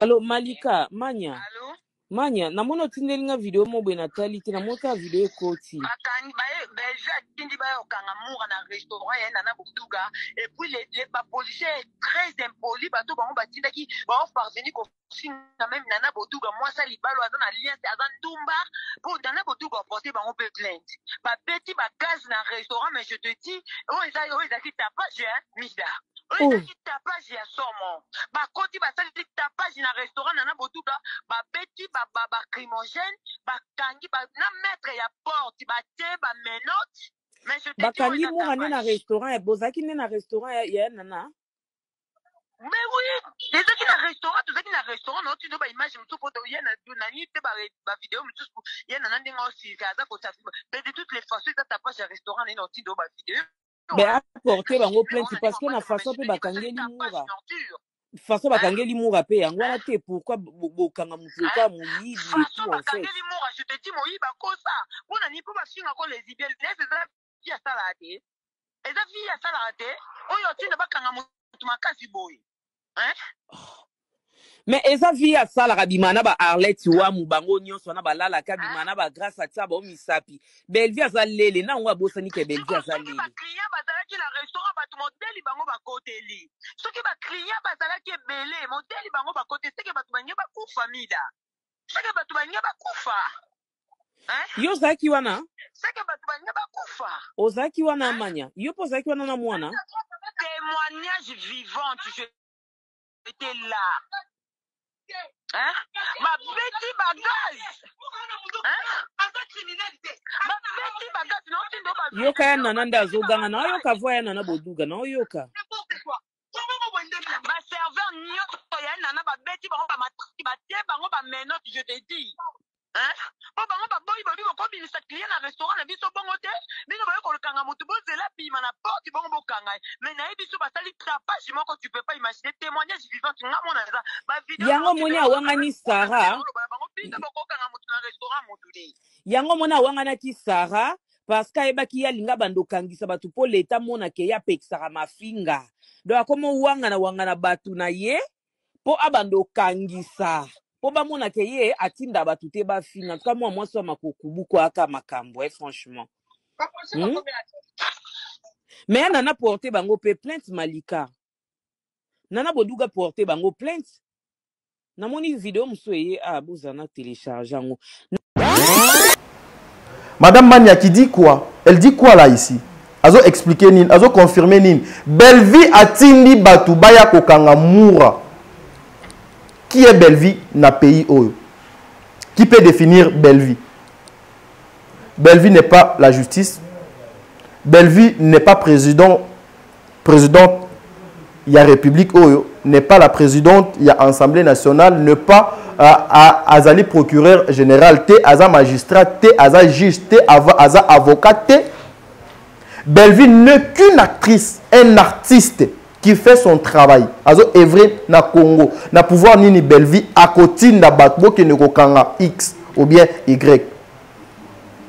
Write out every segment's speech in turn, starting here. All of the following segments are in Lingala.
Allo Malika, Manya. Allô? Manya, namona tindelinga video mobwe na talite na moka video ekoti. Bakani bae déjà tindi bae okanga moura na restaurant ya na Buduga et puis les policiers est très impoli bato bango batindaki ba parvenir ko singa même nana Buduga moi ça libalo azana lien azana ndumba pour nana Buduga porter bango plainte. Ba petit ba gaz na restaurant mais je te dis oh ils a qui tapage hein mida. Oh ils a qui tapage ya somo. Ba koti ba sali tapage na restaurant nana Buduga ba petit ba crimogène ba kangi ba na maître ya porte ba te ba menotte mais je te dis Bakangi moura na restaurant ya bozaki na restaurant ya nana. Mais oui, les gens qui na restaurant, tous ceux qui na restaurant, non tu dois ba image mutu photo ya na ni te ba vidéo mutu ya na ndinga aussi kaza ko tafi mais de toutes les façons ça ta page restaurant ni non tu dois ba vidéo Mais apporter bango plainte parce que na façon pe bakangeli moura. Façon bakangeli moura pe yango na te pourquoi bokanga mutu kwa muyibi façon bakangeli moura je te dis moyiba kosa pona ni po ba singa ko les bien les ya salade eza vie ya salade oyo tinda bakanga mutu makasi boy hein. Mais eza via sala kabimana ba Arlette wa mubango nyonso na balala kabimana ba grâce à ça ba misapi Belvia za lele na ngwa bosani ke Belvia za lele ba client bazalaki na restaurant ba modeli bango ba koteli soki ba client bazalaki belé modeli bango ba kote seke ba tubanye ba kufa mida seke ba tubanye ba kufa hein yo zaki wana seke ba tubanye ba kufa ozaki wana manya yo po zaki wana na mwana témoignage vivant je étais là. Hein? Ma petite bagage. Hein? Ma petite bagage. Non, tu dois pas. Yoka ya nananda zoganga na yoka voya nana boduga na yoka. Ma serveur nyoto ya nana ba beti bango ba matiki ba tie bango ba menotte je te dis. Hein? Po bango ba boy ba bi ko binisa client na restaurant na biso bongo te. Bino ba ko kanga mutu bo zela bima na porte bongo bo kanga. Mais na biso ba sali tapage moko tu peux pas imaginer témoignage vivant nga mona za ba vidéo. Yango moni awanga ni Sarah. Yango mona awanga na ki Sarah parce que ebaki ya linga bando kangisa batu po leta mona ke ya pekisaka mafinga. Do akomo wanga na batu na ye po abando kangisa. Po ba mona ke ye atinda batu te ba finga. En tout cas moi so makokubuko aka makambo franchement. Mais nana porter bango pe plainte Malika. Nana boduga porter bango plainte. Namoni vidéo msoye bozana télécharger ngo. Madame Manya qui dit quoi? Elle dit quoi là ici? Azo expliquer nin, azo confirmer nin. Belvi atindi batu baya kokanga moura. Qui est Belvi na pays oyo? Qui peut définir Belvi? Belvi n'est pas la justice. Belvi n'est pas présidente il y a République oyo, n'est pas la présidente, il y a Assemblée nationale, n'est pas azali procureur général, te aza magistrat, te aza juge, te aza avocat, te. Belvi n'est qu'une actrice, un artiste qui fait son travail. Azo evre na Congo, na pouvoir nini Belvi à côté na batbo qui ne kokanga X ou bien Y.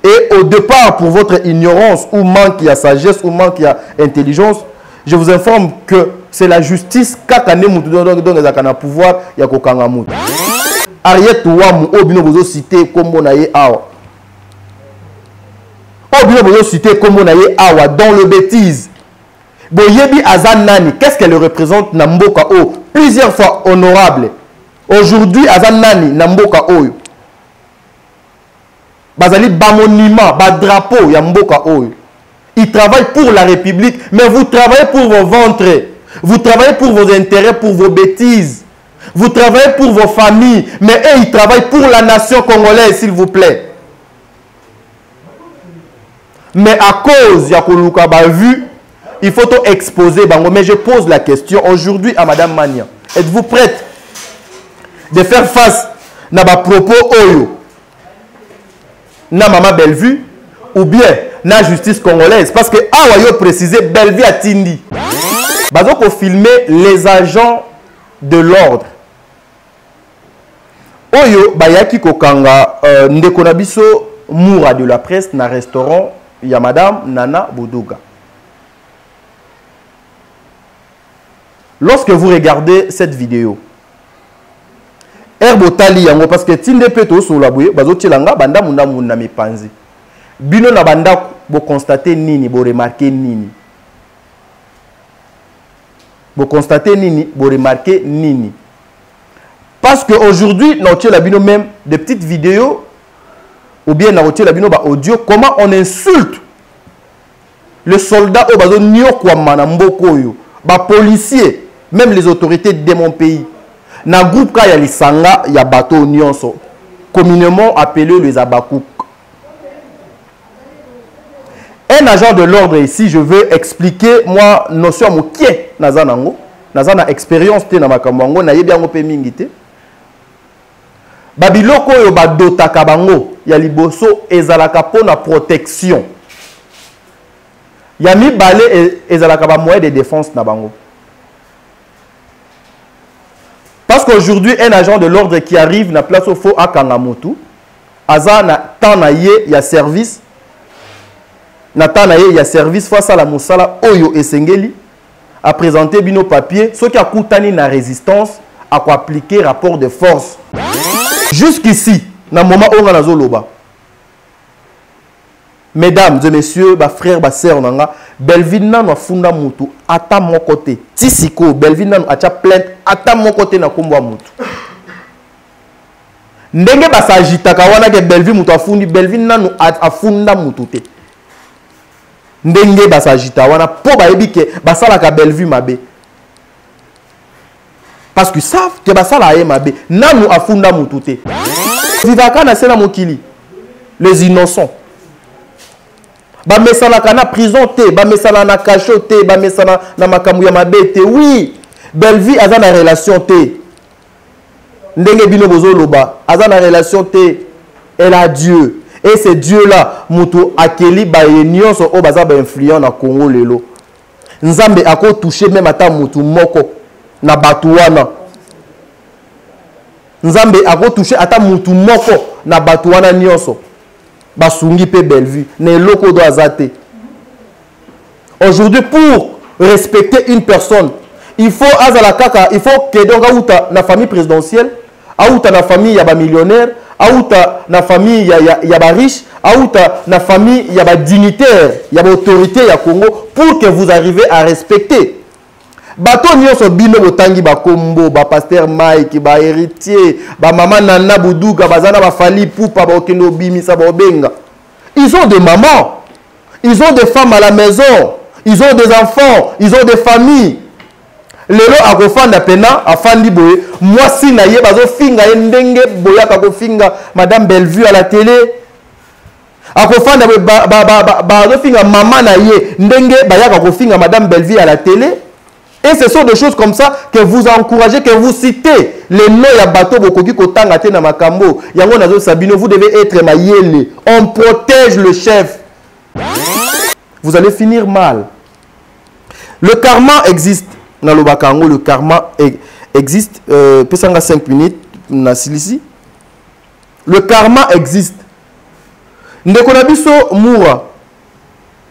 Et au départ, pour votre ignorance ou manque il y a sagesse ou manque il y a intelligence, je vous informe que c'est la justice kakane mutu donc ezakana pouvoir ya kokanga mutu. Ariette Wamu obino bozo cité kombo na ye awa. Obino bozo cité kombo na ye awa dans le bêtise. Boyebi Azan Nani, qu'est-ce qu'elle représente na mboka o? Plusieurs fois honorable. Aujourd'hui Azan Nani na mboka oyo. Bazali ba monument, ba drapeau ya mboka oyo. Ils travaillent pour la République, mais vous travaillez pour vos ventres. Vous travaillez pour vos intérêts, pour vos bêtises. Vous travaillez pour vos familles, mais eux, ils travaillent pour la nation congolaise, s'il vous plaît. Mais à cause de Yakoluka vu, il faut tout exposer. Mais je pose la question aujourd'hui à Madame Manya. Êtes-vous prête de faire face à ma propos Oyo, na Maman Bellevue, ou bien na justice congolaise? Parce que Awayo précisé Bellevue a Tindi. Bazo ko filmer les agents de l'ordre. Oyo bayaki kokanga ndeko na biso moura de la presse na restaurant ya Madame Nana Boduga. Lorsque vous regardez cette vidéo, Herbotali yango parce que tinde peto so la boye bazotilanga banda munda munda mipanzi. Bino na banda bo constater nini, bo remarquer nini. Bo constater nini, bo remarquer nini. Parce que aujourd'hui, na la bino même des petites vidéos ou bien na la bino ba audio comment on insulte le soldat au bazo nyokwa mana mboko yo, ba policier, même les autorités de mon pays. Na groupe ka ya lisanga ya bateau nyonso, communément appelé les abakouk. Un agent de l'ordre ici, je veux expliquer moi notion mokie nazanango, nazana expérience te na makamwango na yebi yango pe mingi te. Babiloko yo badotaka bango ya liboso ezalaka pona protection. Ya mibale ezalaka ba moyen de défense na bango. Parce qu'aujourd'hui, un agent de l'ordre qui arrive na place au faux à Kangamotu, aza na temps na ye ya service, na temps na ye ya service face à la musala oyo esengeli, a présenté bino papier, ce qui a koutani na résistance, a quoi appliquer rapport de force. Jusqu'ici, na moment où on a zoloba. Mesdames et messieurs, ba frères, ba sœurs nanga, Belvin nanu afunda mutu ata mon côté. Tisiko, Belvin nanu acha plainte ata mon côté na kumbwa mutu. Ndenge ba sagita kawana ke Belvin mutu afundi, Belvin nanu afunda mutu te. Ndenge ba sagita wana po ba ebike ba sala ka Belvin mabe. Parce que savent que ba sala ye mabe, nanu afunda mutu te. Vivaka na sena mokili. Les innocents. Ba mesala kana prison te, ba mesala na cachot te, ba mesala na makamu ya mabe te. Oui, Belvi aza na relation te. Ndenge bino bozo loba, aza na relation te. Elle a Dieu. Et c'est Dieu là, mutu akeli ba nyonso o baza ba influent na Congo lelo. Nzambe ako toucher même ata mutu moko na batu wana. Nzambe ako toucher ata mutu moko na batu wana nyonso. Basungi pe Bellevue, ne loko do azate. Aujourd'hui, pour respecter une personne, il faut azala kaka, il faut que donc aouta na famille présidentielle, aouta na famille yaba millionnaire, aouta na famille yaba riche, aouta na famille yaba dignitaire, yaba autorité ya Congo, pour que vous arrivez à respecter. Bato nyonso bino botangi ba kombo, ba pasteur Mike, ba héritier, ba maman Nana Boudouga, ba zana ba fali poupa ba okendo bimisa ba obenga. Ils ont des mamans, ils ont des femmes à la maison, ils ont des enfants, ils ont des familles. Lelo akofanda pena afandi boye, moi si na ye bazo finga ndenge boya ka ko finga madame Bellevue à la télé. Akofanda bazo finga maman na ye ndenge bayaka ko finga madame Bellevue à la télé. Et ce sont des choses comme ça que vous encouragez, que vous citez. Les noms ya bateau bokoki kotanga te na makambo. Yango nazo sabino, vous devez être mayele. On protège le chef. Vous allez finir mal. Le karma existe. Na lobakango, le karma existe. Pesanga 5 minutes. Na silisi. Le karma existe. Ndeko na biso moura.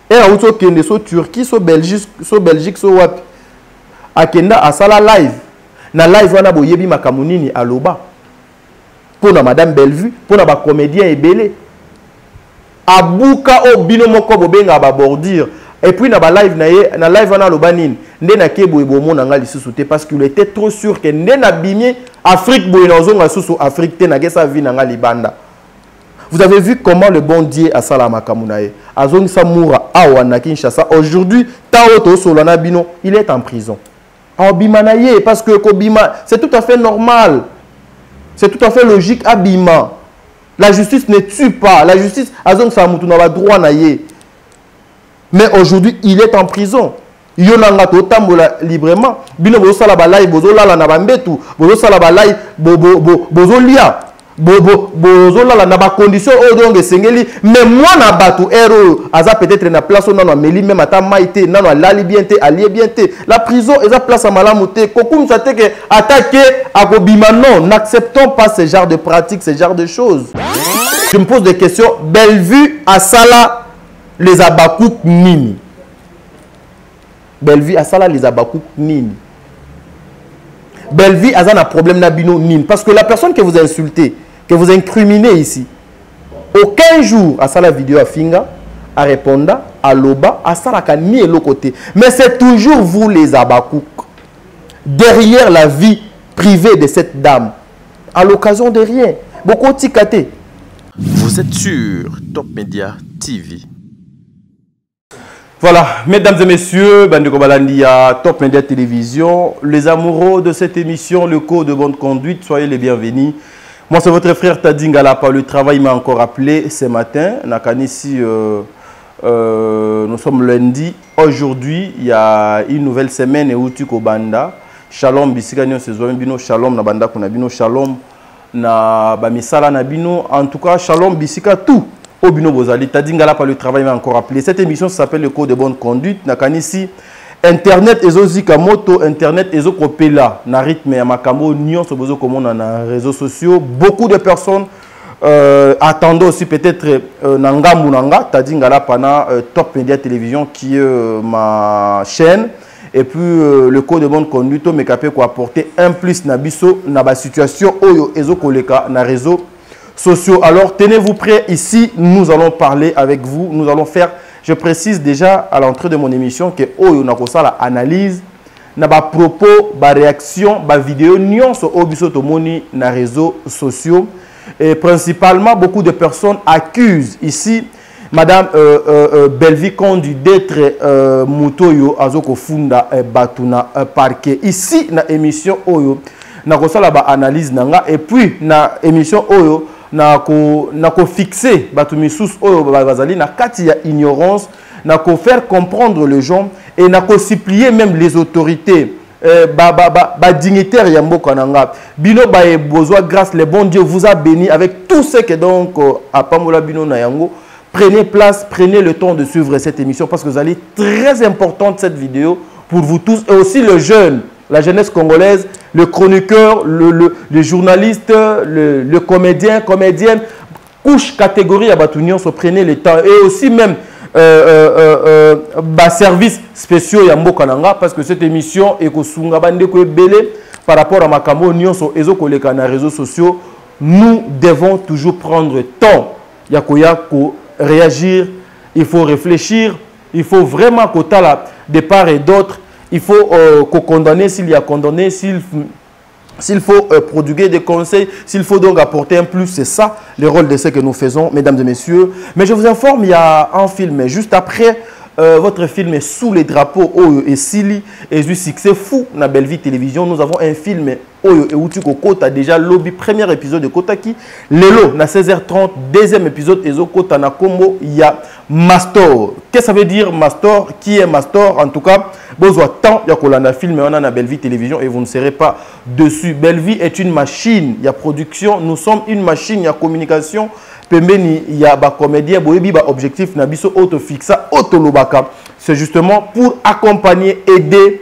Et a outo kende so Turquie, so Belgique, so wapi. Akenda asala live na live wana boyebi makamunini aloba pona madame Bellevue pona ba comédien ebele abuka o bino moko bobenga ba bordure et puis na ba live na live wana aloba nini nde na kebo ebomo na nga lisusu te parce qu'il était trop sûr que nde na bimie Afrique boye na zonga susu Afrique te na gesa vi na nga libanda. Vous avez vu comment le bon Dieu a sala makamunaye azongisa moura awa na Kinshasa. Aujourd'hui tao to solana bino il est en prison. Abimanaye, parce que Kobima, c'est tout à fait normal. C'est tout à fait logique. Abima. La justice ne tue pas. La justice, Azong Samoutou n'a pas droit naye. Mais aujourd'hui, il est en prison. Yonanga to tambola librement. Bino bozo sala balai bozo lala na bambetu. Bozo sala balai bozo lia. Bozo lala na ba condition o donc sengeli. Mais moi na batu ero aza peut-être na place on na meli même ata maité nano lali bien te allié bien te. La prison est à place à malamuté. Kokum ça te que attaquer akobima non, n'acceptons pas ce genre de pratiques, ce genre de choses. Je me pose des questions. Bellevue à Sala les abakouk nini. Bellevue à Sala les abakouk nini. Belleville a un problème n'abino nin. Parce que la personne que vous insultez, que vous incriminez ici, aucun jour à ça la vidéo à Finga, à répondre, à Loba, à ça la ni et l'autre côté. Mais c'est toujours vous les abakouk. Derrière la vie privée de cette dame. À l'occasion de rien. Beaucoup de ticaté. Vous êtes sur Top Media TV. Voilà, mesdames et messieurs, Bandeko Balandia, Top Media Télévision, les amoureux de cette émission, le code de bonne conduite, soyez les bienvenus. Moi, c'est votre frère Tadingala, par le travail, il m'a encore appelé ce matin. Ici, nous sommes lundi. Aujourd'hui, il y a une nouvelle semaine et Utuko Banda. Shalom, Bisigagnon, c'est Bino, Shalom, Nabanda Kunabino, Shalom, na Bamisala Nabino. En tout cas, Shalom, Bisika, tout. Obino Bozali, Tadingala par le travail m'a encore appelé. Cette émission s'appelle le code de bonne conduite. Nakanisi Internet ezozika moto, Internet ezokopela na rythme ya makambo nyon so bozo comme on a réseaux sociaux. Beaucoup de personnes attendent aussi peut-être Nanga Munanga, Tadingala pana Top Media Télévision qui est ma chaîne. Et puis le code de bonne conduite me capé quoi apporter un plus na biso na ba situation oyo ezokoleka na réseau sociaux. Alors, tenez-vous prêts. Ici, nous allons parler avec vous. Nous allons faire, je précise déjà à l'entrée de mon émission que on a la analyse, na ba propos, ba réaction, ba vidéo, nion so obiso tomoni na réseaux sociaux. Et principalement, beaucoup de personnes accusent ici Madame Belleville Kondi d'être Mutoyo Azoko Funda Batuna Parquet. Ici, na émission Oyo, na la ba analyse nanga et puis na émission Oyo. Nako fixer batumisusu oyo bazali na kati ya ignorance, nako faire comprendre les gens et nako supplier même les autorités dignitaires ya mboka nanga bino ba besoin grâce le bon Dieu vous a béni avec tout ce que donc à Pamola bino na yango. Prenez place, prenez le temps de suivre cette émission parce que vous allez très importante cette vidéo pour vous tous et aussi le jeune. La jeunesse congolaise, le chroniqueur, le journaliste, le comédien, comédienne, couche catégorie à Batunion, se prenez le temps. Et aussi même services spéciaux à Mbokananga, parce que cette émission est par rapport à Makamo, Nyon, sur les réseaux sociaux, nous devons toujours prendre temps. Pour réagir, il faut réfléchir, il faut vraiment qu'au de part et d'autre. Il faut condamner s'il y a condamné, s'il faut prodiguer des conseils, s'il faut donc apporter un plus. C'est ça le rôle de ce que nous faisons, mesdames et messieurs. Mais je vous informe, il y a un film, juste après votre film est sous les drapeaux Oyo et Sili et du succès fou na Belleville Télévision. Nous avons un film Oyo et Outiko Kota déjà lobby premier épisode de Kotaki. Lelo na 16h30 deuxième épisode Ezo Kota na Kombo il y a Mastor. Qu'est-ce que ça veut dire Mastor? Qui est Mastor? En tout cas, besoin temps il y a Kolana film on a na Belleville Télévision et vous ne serez pas dessus. Belleville est une machine, il y a production, nous sommes une machine, il y a communication. Il y a des comédiens, il y a objectif, autofixa, autolobaka. C'est justement pour accompagner, aider,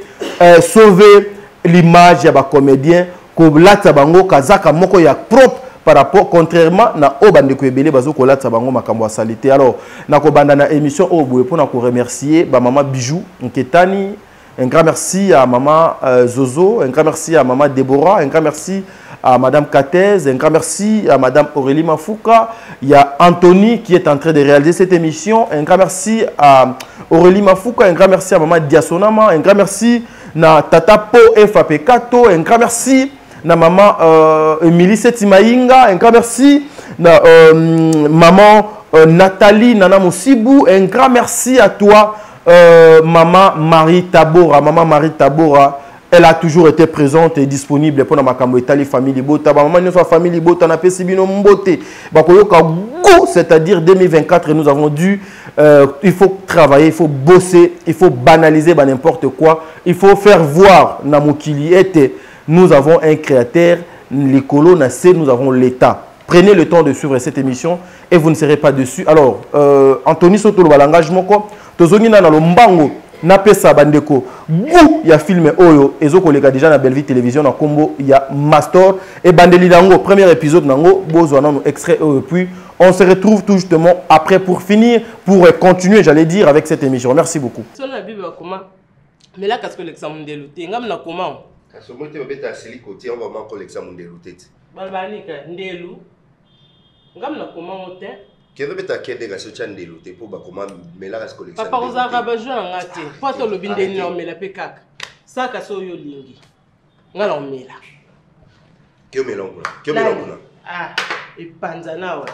sauver l'image des comédiens. Par rapport, contrairement à Obandeko Ebele, salité. Alors, na émission pour remercier maman Bijou Nketani. Un grand merci à maman Zozo, un grand merci à maman Déborah, un grand merci à Madame Katez, un grand merci à Madame Aurélie Mafouka. Il y a Anthony qui est en train de réaliser cette émission. Un grand merci à Aurélie Mafouka, un grand merci à Maman Diasonama, un grand merci à Tata Po FAP Kato, un grand merci à Maman Emilie Setimainga, un grand merci à Maman Nathalie Nana Moussibou, un grand merci à toi Maman Marie Tabora. Maman Marie Tabora, elle a toujours été présente et disponible pour ma famille famille Bota. Maman notre famille Bota na pesibino mbote. C'est-à-dire 2024 nous avons dû il faut travailler, il faut bosser, il faut banaliser n'importe quoi. Il faut faire voir na mokili était nous avons un créateur, l'écolo na C, nous avons l'État. Prenez le temps de suivre cette émission et vous ne serez pas dessus. Alors Anthony Soto l'engagement quoi. Tozongi na lombango na pesa bandeko il y a film oyo ezoko lega déjà na Belleville Télévision na Kombo il y a Mastor et bandeli nango premier épisode nango bozwa nano extrait puis on se retrouve tout justement après pour finir pour continuer j'allais dire avec cette émission. Merci beaucoup. Sur la Bible comment mais là qu'est-ce que l'examen de l'outil ngam na comment Kaso mote obeta seli côté on va man collection Ndelu tete. Balbanika Ndelu. Ngam na koma mote. Keve beta kende ga socha Ndelu te po ba koma mela ga collection. Papa ozaka besoin ngate. Po to lobi ndeni na omela pe kaka. Saka so yo lingi. Ngala omela. Kyo melongula. Kyo melongula. Ah, e panza nawa.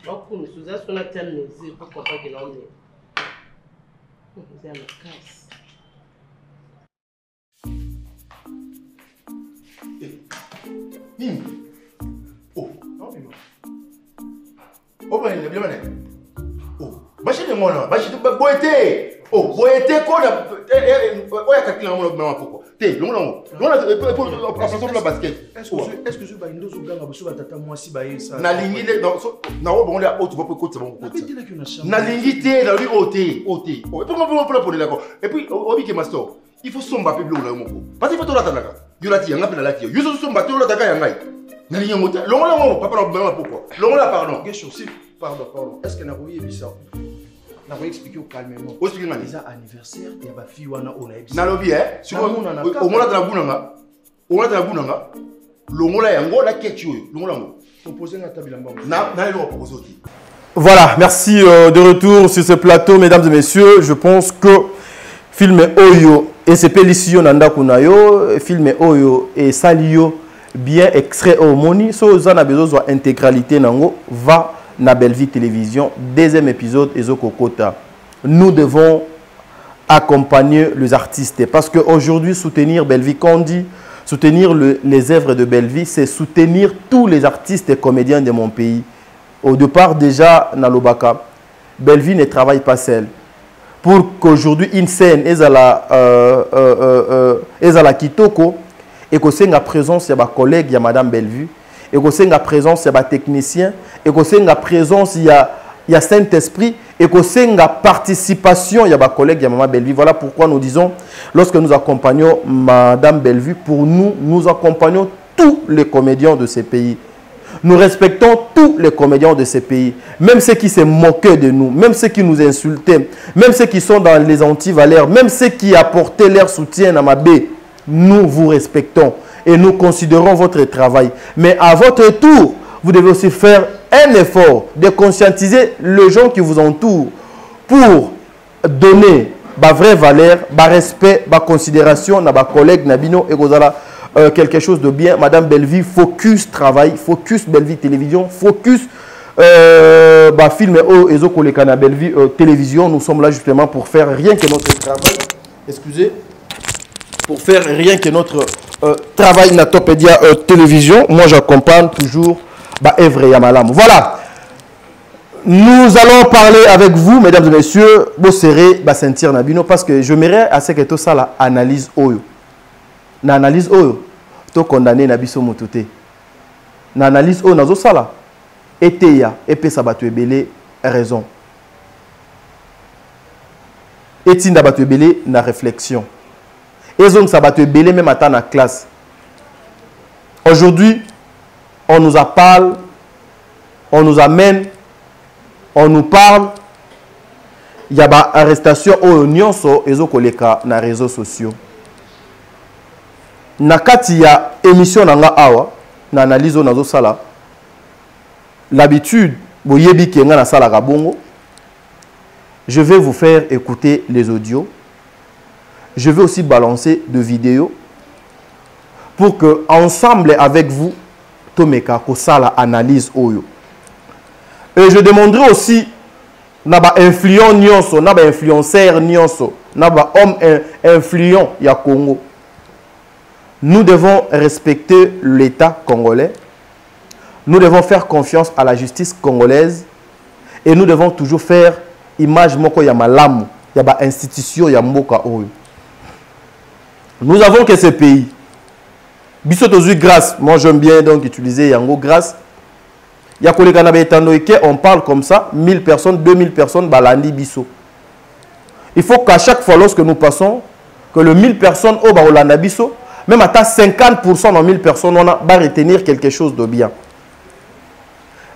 Okumi suza sona temezi po papa ke na omela. Nzama kasi. Nini? Oh, non mais non. Oh, ben le bien. Oh, bachine ngona, bachine boete. Oh, boete ko na oya kakila ngona mama poko. Te, longo. Longo pour la basket. Est-ce que je vais nous ganga boso batata moi si baye ça. Na lingi le na wo bongo la autre ko te bongo ko. Na lingi te na lui ote. Oh, et puis on peut pour d'accord. Et puis obi ke master. Il faut somba pe blo la moko. Parce qu'il faut to la tanaka. Yo la ti yanga pe la ti. Yo so somba te la taka yangai. Na lingi mota. Longo la ngo papa na bema pourquoi. Longo la pardon. Question si pardon. Est-ce que na roye bisa? Na roye expliquer calmement. O expliquer ngani. Déjà anniversaire ya ba fi wana ona ebisa. Na lobi sur au mona ta bunanga. O mona ta bunanga. Longo la yango la ketchu. Longo la ngo. Proposer na tabilamba. Na lo proposer oti. Voilà, merci de retour sur ce plateau, mesdames et messieurs. Je pense que film Oyo et c'est Pélicio Nanda Kunayo, film Oyo et Salio, bien extrait au Moni. So, ça n'a besoin d'intégralité, va na Belleville Télévision, deuxième épisode, Ezoko Kota. Nous devons accompagner les artistes parce qu'aujourd'hui, soutenir Belleville, quand on dit soutenir les œuvres de Belleville, c'est soutenir tous les artistes et comédiens de mon pays. Au départ, déjà, dans l'Obaka, Belleville ne travaille pas seul. Pour qu'aujourd'hui, une scène est à la Kitoko, et que c'est la présence de ma collègue, de Madame Belleville, et que c'est la présence de ma technicien, et que c'est la présence de Saint-Esprit, et que c'est la participation de ma collègue, de Maman Belleville. Voilà pourquoi nous disons, lorsque nous accompagnons Madame Belleville, pour nous, nous accompagnons tous les comédiens de ces pays. Nous respectons tous les comédiens de ces pays, même ceux qui se moquaient de nous, même ceux qui nous insultaient, même ceux qui sont dans les anti-valeurs, même ceux qui apportaient leur soutien à Mabé. Nous vous respectons et nous considérons votre travail. Mais à votre tour, vous devez aussi faire un effort de conscientiser les gens qui vous entourent pour donner ma vraie valeur, ma respect, ma considération à ma collègue Nabino et Gozala. Quelque chose de bien. Madame Belleville, focus travail, focus Belleville Télévision, focus film Ezoko Lekana Belleville Télévision. Nous sommes là justement pour faire rien que notre travail. Excusez. Pour faire rien que notre travail Natopédia Télévision. Moi, j'accompagne toujours Evre Yamalam. Voilà. Nous allons parler avec vous, mesdames et messieurs, Bosséré, Sentir Nabino, parce que je m'irais à ce que tout ça, la analyse Oyo. Na analyse Oyo, to condamné na biso mototé. Na analyse Oyo, nazo sala. Eteya, epé sabatu ebele, raison. Etinda batu ebele, na réflexion. Ezong sabatu ebele, même à na classe. Aujourd'hui, on nous parle, on nous amène, on nous parle. Il y a ba arrestation Oyo nyonso, ezoko leka na réseaux sociaux. Nakati ya émission nanga awa na analyse nazo sala l'habitude boyebi kenga na sala ka bongo. Je vais vous faire écouter les audios. Je vais aussi balancer de vidéos pour que ensemble avec vous tomeka ko sala analyse oyo. Et je demanderai aussi na ba influent nyonso, na ba influenceur nyonso, na ba homme influent ya Congo. Nous devons respecter l'État congolais. Nous devons faire confiance à la justice congolaise. Et nous devons toujours faire image moko ya malamu, ya ba institution ya mboka oyo. Nous avons que ces pays. Biso tozu grâce. Moi j'aime bien donc utiliser yango grâce. Ya koleka na betando eke, on parle comme ça, 1000 personnes, 2000 personnes balandi biso. Il faut qu'à chaque fois lorsque nous passons que le 1000 personnes au balanda biso, même à 50% dans 1000 personnes, on va retenir quelque chose de bien.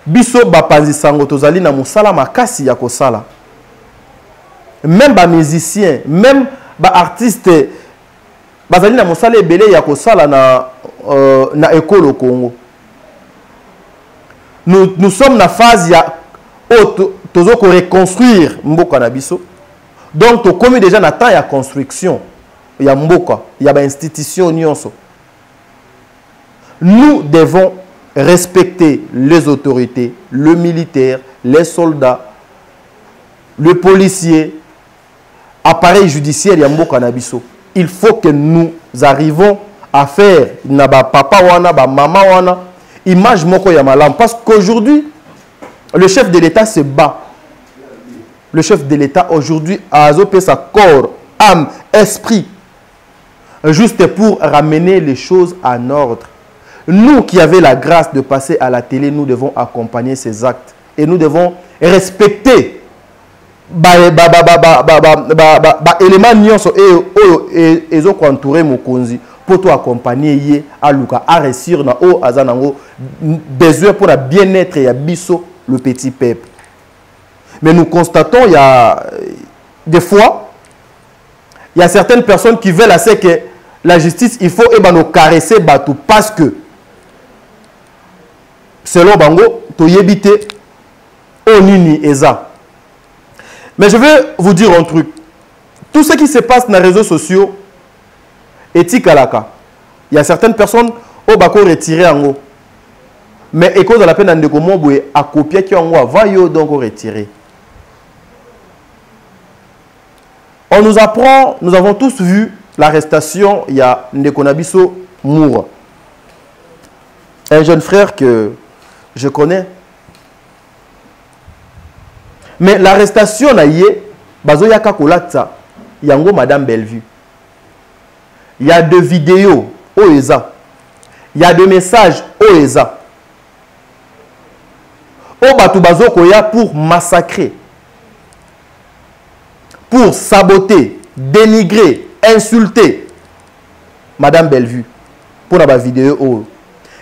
Biso bapanzi sango tozali na musala makasi ya kosala. Même ba musicien, même ba artiste bazali na mosala ebele ya kosala na école au Congo. Nous sommes na phase ya tozo ko reconstruire mboka na biso. Donc to komi déjà na temps ya construction ya mboka, ya ba institution nyonso. Nous devons respecter les autorités, le militaire, les soldats, le policier, appareil judiciaire ya mboka na biso. Il faut que nous arrivons à faire na ba papa wana ba mama wana image moko ya malam, parce qu'aujourd'hui le chef de l'État se bat. Le chef de l'État aujourd'hui a azopé sa corps, âme, esprit juste pour ramener les choses en ordre. Nous qui avons la grâce de passer à la télé, nous devons accompagner ces actes et nous devons respecter éléments nyonso et ezo ko entourer mokonzi pour tout accompagner yé aluka à réussir na o azanango besoin pour la bien-être ya biso le petit peuple. Mais nous constatons il y a des fois il y a certaines personnes qui veulent assez que la justice il faut nous caresser batou parce que selon bango to yebite onini eza. Mais je vais vous dire un truc. Tout ce qui se passe dans les réseaux sociaux éthique à la cas. Il y a certaines personnes au bako retiré en haut. Mais école de la peine de Komoboué a copié qui en haut va yo donc retirer. On nous apprend, nous avons tous vu l'arrestation, il y a Ndekonabiso Moura. Un jeune frère que je connais. Mais l'arrestation na yé, bazo yaka kolata, yango Madame Bellevue. Il y a des vidéos au ESA. Il y a des messages au ESA. Au batu bazo koya pour massacrer, pour saboter, dénigrer, insulter Madame Bellevue. Pour la vidéo au.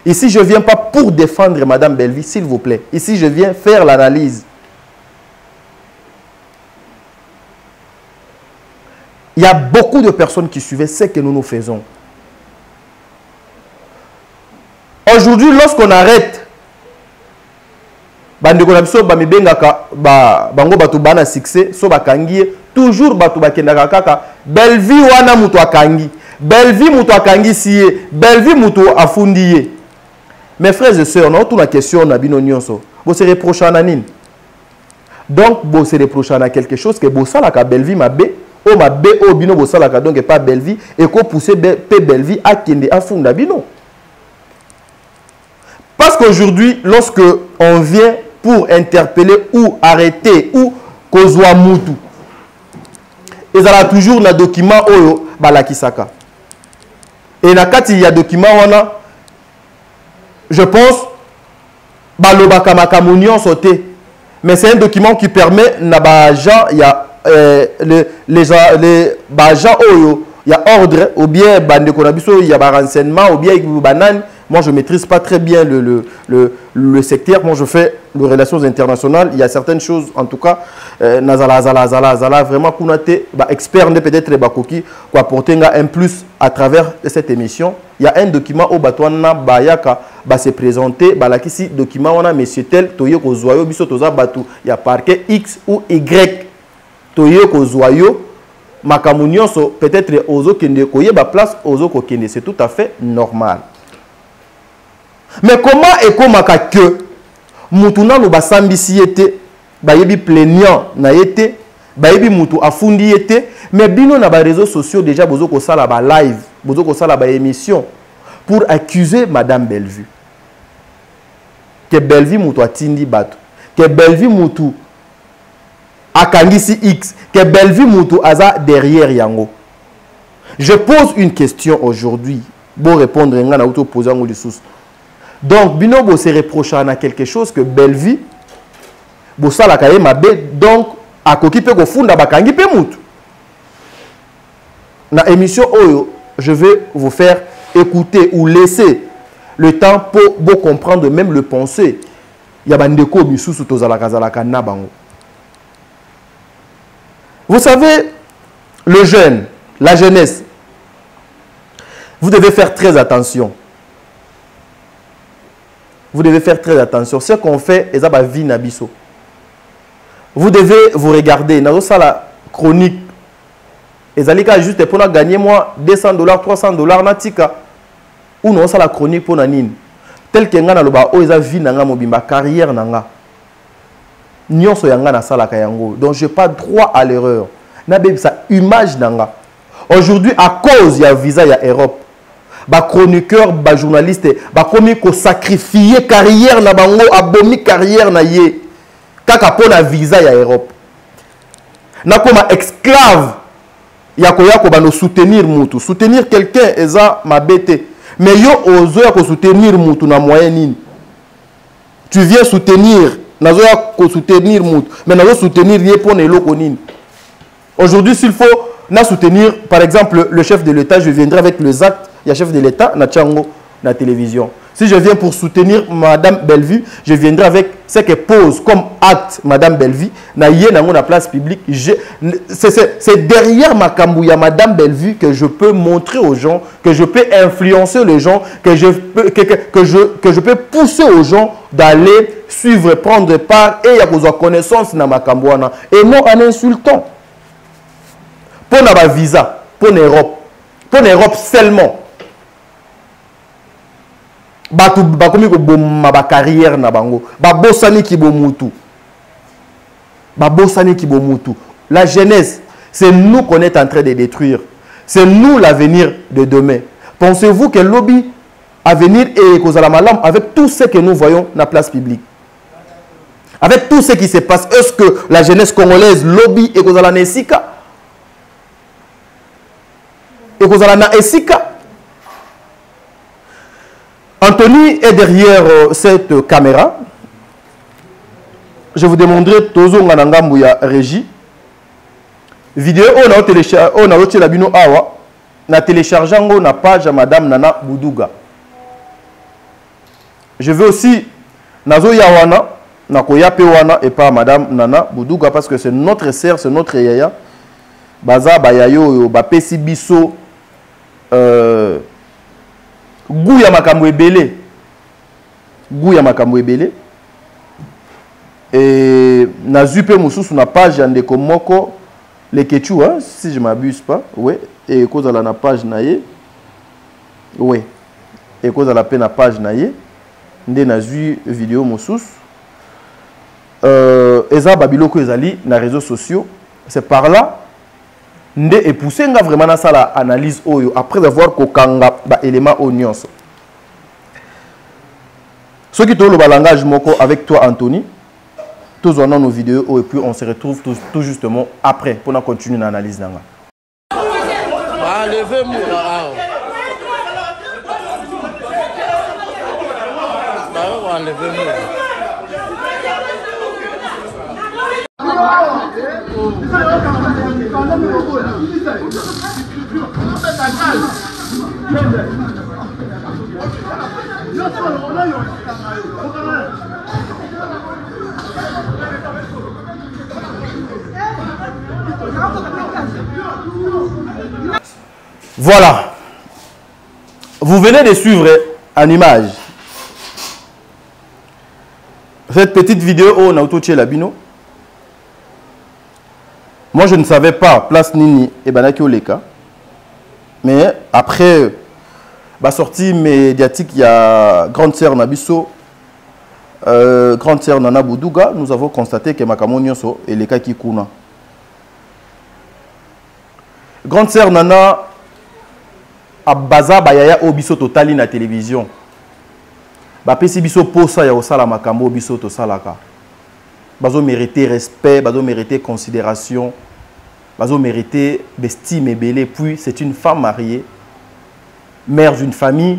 Ici je ne viens pas pour défendre Madame Bellevue, s'il vous plaît. Ici je viens faire l'analyse. Il y a beaucoup de personnes qui suivaient ce que nous faisons. Aujourd'hui, lorsqu'on arrête, toujours Bellevue wana mutu akangi, Bellevue mutu akangi siye, Bellevue mutu afundiye. Mes frères et sœurs, nous avons la question na bino nyonso. Vous se reprochez à nini? Donc, vous se reprochez à quelque chose que vous savez que Bellevue m'a bé. O ma be o bino bo salaka donc pas Bellevue et ko pousser pe Bellevue à kende à funda bino. Parce qu'aujourd'hui lorsque on vient pour interpeller ou arrêter ou kozwa mutu, ils ont toujours na document oyo balakisaka. Et na kati il y a document wana je pense balobaka makamunion sauté, mais c'est un document qui permet na ba agent il y a les agents oyo, il y a ordre ou bien bande konabiso, il y a renseignement ou bien banane. Moi je maîtrise pas très bien le secteur. Moi je fais les relations internationales. Il y a certaines choses en tout cas nazala vraiment kunate ba expert ne peut-être bakoki pour apporter un plus à travers cette émission. Il y a un document au batwana bayaka ba se présenter balakisi document wana monsieur tel toye ko zoyo biso toza batu il y a parquet X ou Y toye ko zoyo makamunyoso peut-être ozo kende koye ba place ozo ko kende, c'est tout à fait normal. Mais comment et comment que mutuna no basambisi yete bayebi plaignant na yete bayebi mutu afundi yete mais bino na ba réseaux sociaux déjà bozo ko sala ba live bozo ko sala ba émission pour accuser Madame Bellevue que Bellevue mutu atindi bato que Bellevue mutu akangisi X que Bellevue mutu aza derrière yango. Je pose une question aujourd'hui pour répondre ngana auto poser ngo lisusu. Donc binobo se reproche à quelque chose que Bellevue bo sala kaye mabe donc akoki pe ko funda bakangi pe mutu. Na émission oyo je vais vous faire écouter ou laisser le temps pour comprendre même le pensée. Ya bandeko misusu tozalaka na bango. Vous savez, le jeune, la jeunesse, Vous devez faire très attention. Vous devez faire très attention. Ce qu'on fait, c'est la vie nabiso. Vous devez vous regarder. Dans la chronique, et juste pour gagner moi $200, $300 natika. Ou non, ça la chronique pour nanine. Tel que ngana loba o eza vie nanga mobimba carrière nanga. Nyonso yanga na sala kayango. Donc j'ai pas droit à l'erreur. Na bebe sa image nanga. Aujourd'hui à cause ya visa ya Europe. Ba chroniqueur, ba journaliste, ba komi ko sacrifier carrière na bango, abomi carrière na ye. Kaka pona visa ya Europe. Na koma esclave ya koya ko bano soutenir mutu. Soutenir quelqu'un eza mabete. Mais yo ozo ya ko soutenir mutu na moyen nini. Tu viens soutenir, nazo ya ko soutenir mutu, mais nazo soutenir ye pona eloko nini. Aujourd'hui s'il faut na soutenir par exemple le chef de l'État, je viendrai avec les actes. Il y a chef de l'État, na tchango, na télévision. Si je viens pour soutenir Madame Bellevue, je viendrai avec ce que pose comme acte Madame Bellevue. Na yé na la place publique. C'est derrière ma cambouille Madame Bellevue que je peux montrer aux gens, que je peux influencer les gens, que je peux pousser aux gens d'aller suivre, prendre part et y a besoin de connaissance dans ma cambouana. Et non en insultant. Pour na visa, pour l'Europe. Pour l'Europe seulement. Batu bakomi ko bomma ba carrière na bango ba bosani ki bomutu la jeunesse c'est nous qu'on est en train de détruire, c'est nous l'avenir de demain. Pensez-vous que lobby avenir est cause à la malam avec tout ce que nous voyons dans la place publique, avec tout ce qui se passe? Est-ce que la jeunesse congolaise lobby est cause à la nesika et cause à la esika? Anthony est derrière cette caméra. Je vous demanderai Tozo Nganangambouya Régie. Vidéo on a téléchargé la bino awa. Na téléchargeant na page à Madame Nana Bouduga. Je veux aussi Nazo Yawana, Nakoya Pewana et pas Madame Nana Bouduga parce que c'est notre sœur, c'est notre yaya. Baza Bayayo Bapesi Biso. Gouya makambo ebele. Et nazupe mususu na page ndeko moko le Kechu, hein, si je m'abuse pas, ouais, et cause à la page naie, ouais, et cause à la peine na page naie, nde nazu vidéo mususu, eza babiloko ezali na réseaux sociaux, c'est par là nde et poussé nga vraiment na sala analyse oyo après avoir kokanga ba élément onions. Ce qui te le langage moko avec toi Anthony, tous on a nos vidéos et puis on se retrouve tout justement après pour continuer l'analyse nanga. Voilà. Vous venez de suivre en image cette petite vidéo où on a autoché la bino. Moi je ne savais pas place Nini et Banaki Oleka. Mais après la sortie médiatique, il y a grande sœur Nabiso, grande sœur Nana Bouduga, nous avons constaté que Makamonioso et les Kakikuna. Grande sœur Nana Abaza Bayaya Obiso Totali na télévision. Bapesi biso posa ya osala makambo Obiso to salaka. Bazo mériter respect, bazo mériter considération, bazo mériter d'estime et belé. Puis c'est une femme mariée, mère d'une famille,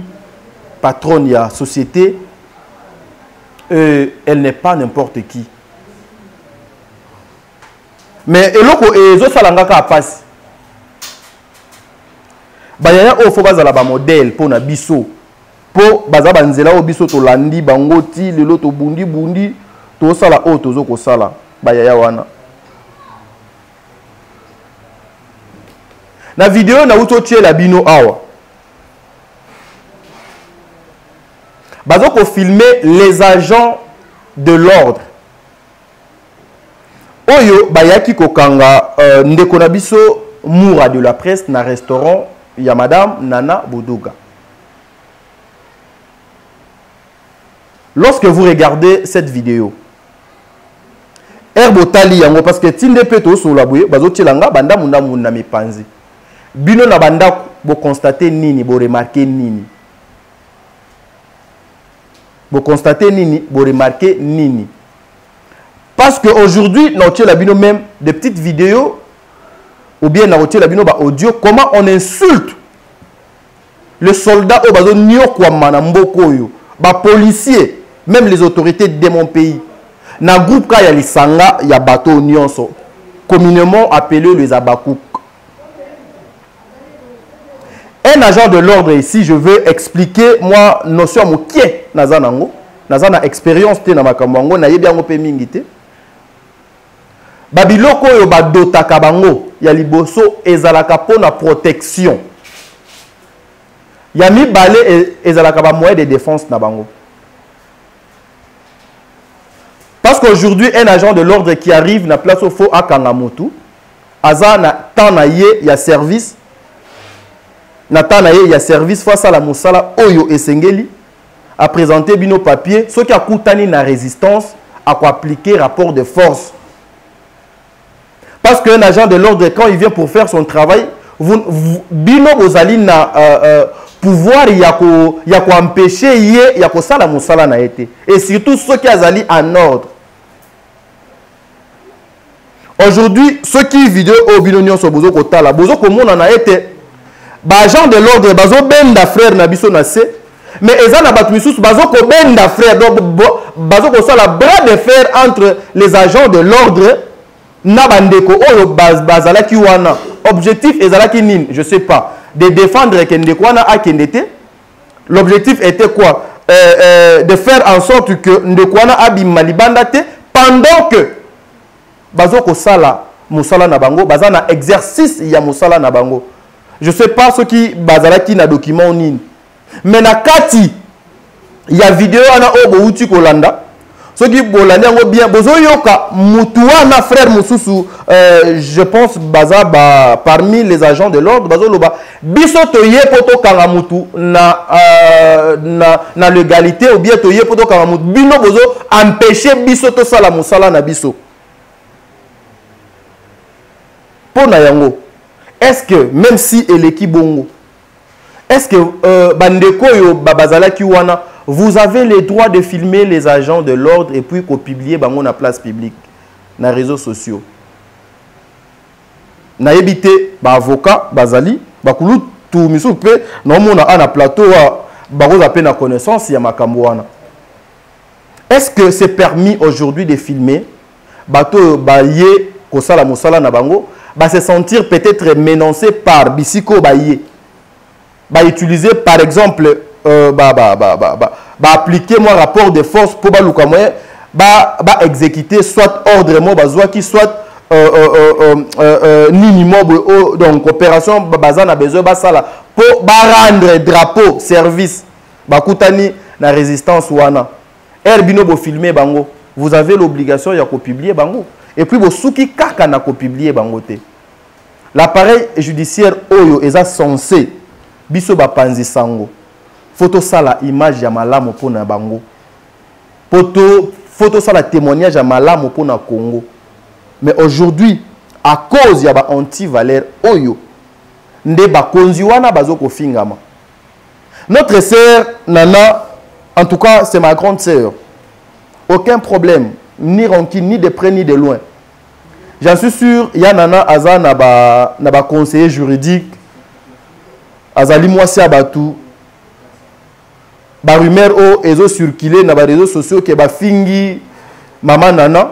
patronne de la société. Elle n'est pas n'importe qui. Mais eloko ezo salangaka apasi. Bayaya o faut bazala ba modèle pour na biso. Po baza banzela o biso to landi bangoti lelo to bundi bundi to sala o tozo ko sala bayaya wana. Na vidéo na uto tie la bino awa. bazoko filmer les agents de l'ordre. Oyo bayaki kokanga ndeko na biso Moura de la presse na restaurant ya madame Nana Boudouga. Lorsque vous regardez cette vidéo, Herbotali yango parce que tinde peto sur la bouye bazotilanga banda munda munda mipanzi. Bino na banda bo constater nini, bo remarquer nini. Bo constater nini, bo remarquer nini. Parce qu'aujourd'hui, nous avons même des petites vidéos ou bien nous avons ba audio comment on insulte le soldat au bazo nyokwama na mboko yo, ba policier, même les autorités de mon pays. Na groupe ka ya lisanga ya bateau nyonso, communément appelé les abakouk. Un agent de l'ordre ici, je veux expliquer moi notion mokie nazanango, nazana expérience te na makambo na yebi yango pe mingite. Babiloko yo badotaka bango ya liboso ezalaka pona protection. Ya mibale ezalaka ba moyen de défense na bango. Parce qu'aujourd'hui, un agent de l'ordre qui arrive na place au faux à Kangamotu, aza na temps na ye ya service, na temps na ye ya service face à la musala oyo esengeli a présenter bino papier, ce qui a koutani na résistance à quoi appliquer rapport de force. Parce qu'un agent de l'ordre, quand il vient pour faire son travail, bino bozali na pouvoir yako empêcher ye yako sala musala na été. Et surtout ceux qui azali en ordre. Aujourd'hui, ceux qui vidéo au binonion so bozo kotala, bozo komona na été ba agent de l'ordre bazo benda frère na biso na se, mais eza na batu misusu bazo ko benda frère, donc bazo ko sala bras de fer entre les agents de l'ordre na bandeko oyo bazalaki wana. Objectif ezalaki nini, je sais pas, de défendre kendeko wana akendete. L'objectif était quoi? De faire en sorte que ndeko wana abima libanda te pendant que bazoko sala musala na bango, bazana exercice ya musala na bango. Je sais pas ce qui bazalaki na document nini. Mais na kati ya vidéo ana obo uti kolanda. Ce qui bolanda ngo bien bozo yoka mutuwa na frère mususu je pense baza parmi les agents de l'ordre bazo loba biso toye poto kanga mutu na légalité ou bien toye poto kanga mutu bino bozo empêcher biso to sala musala na biso. Pona yango, est-ce que même si eleki bongo, est-ce que bandeko yo babazalaki wana, vous avez le droit de filmer les agents de l'ordre et puis publier bango na place publique, na réseaux sociaux? Na ebité ba avocat bazali bakulu tout misu pe na mona ana plateau baroza pe na connaissance ya makambo wana. Est-ce que c'est permis aujourd'hui de filmer bato baye ko sala musala na bango? Va se sentir peut-être menacé par Bisiko Baye. Va utiliser par exemple, appliquer mon rapport de force pour exécuter soit ordre qui soit minimum donc opération bazana besoin basala pour rendre drapeau service bakutani na résistance wana. Herbino bo filmer bango. Vous avez l'obligation de publier bango. Et puis, vous souki kaka na ko publier bangote. L'appareil judiciaire oyo eza censé biso ba panzi sango. Photo sala image ya malamu pona bango. Photo sala témoignage ya malamu pona Congo. Mais aujourd'hui, à cause ya ba anti-valeur oyo, nde ba konzi wana bazoko fingama. Notre sœur Nana, en tout cas, c'est ma grande sœur. Aucun problème. Ni rancune, ni de près, ni de loin. J'en suis sûr, il y a Nana Aza na ba conseiller juridique, Azali Mwasi Abatou, ba rumeur o ezo circulé na ba réseaux sociaux ke ba fingi Maman Nana.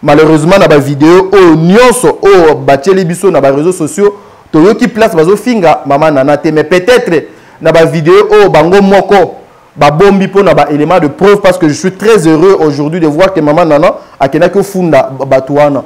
Malheureusement na ba vidéo o nyonso o batieli biso na ba réseaux sociaux, to qui place bazo finga Maman Nana te, mais peut-être na ba vidéo o bango moko bombi pour na ba élément de preuve, parce que je suis très heureux aujourd'hui de voir que Maman Nana a kenaki funda batouana.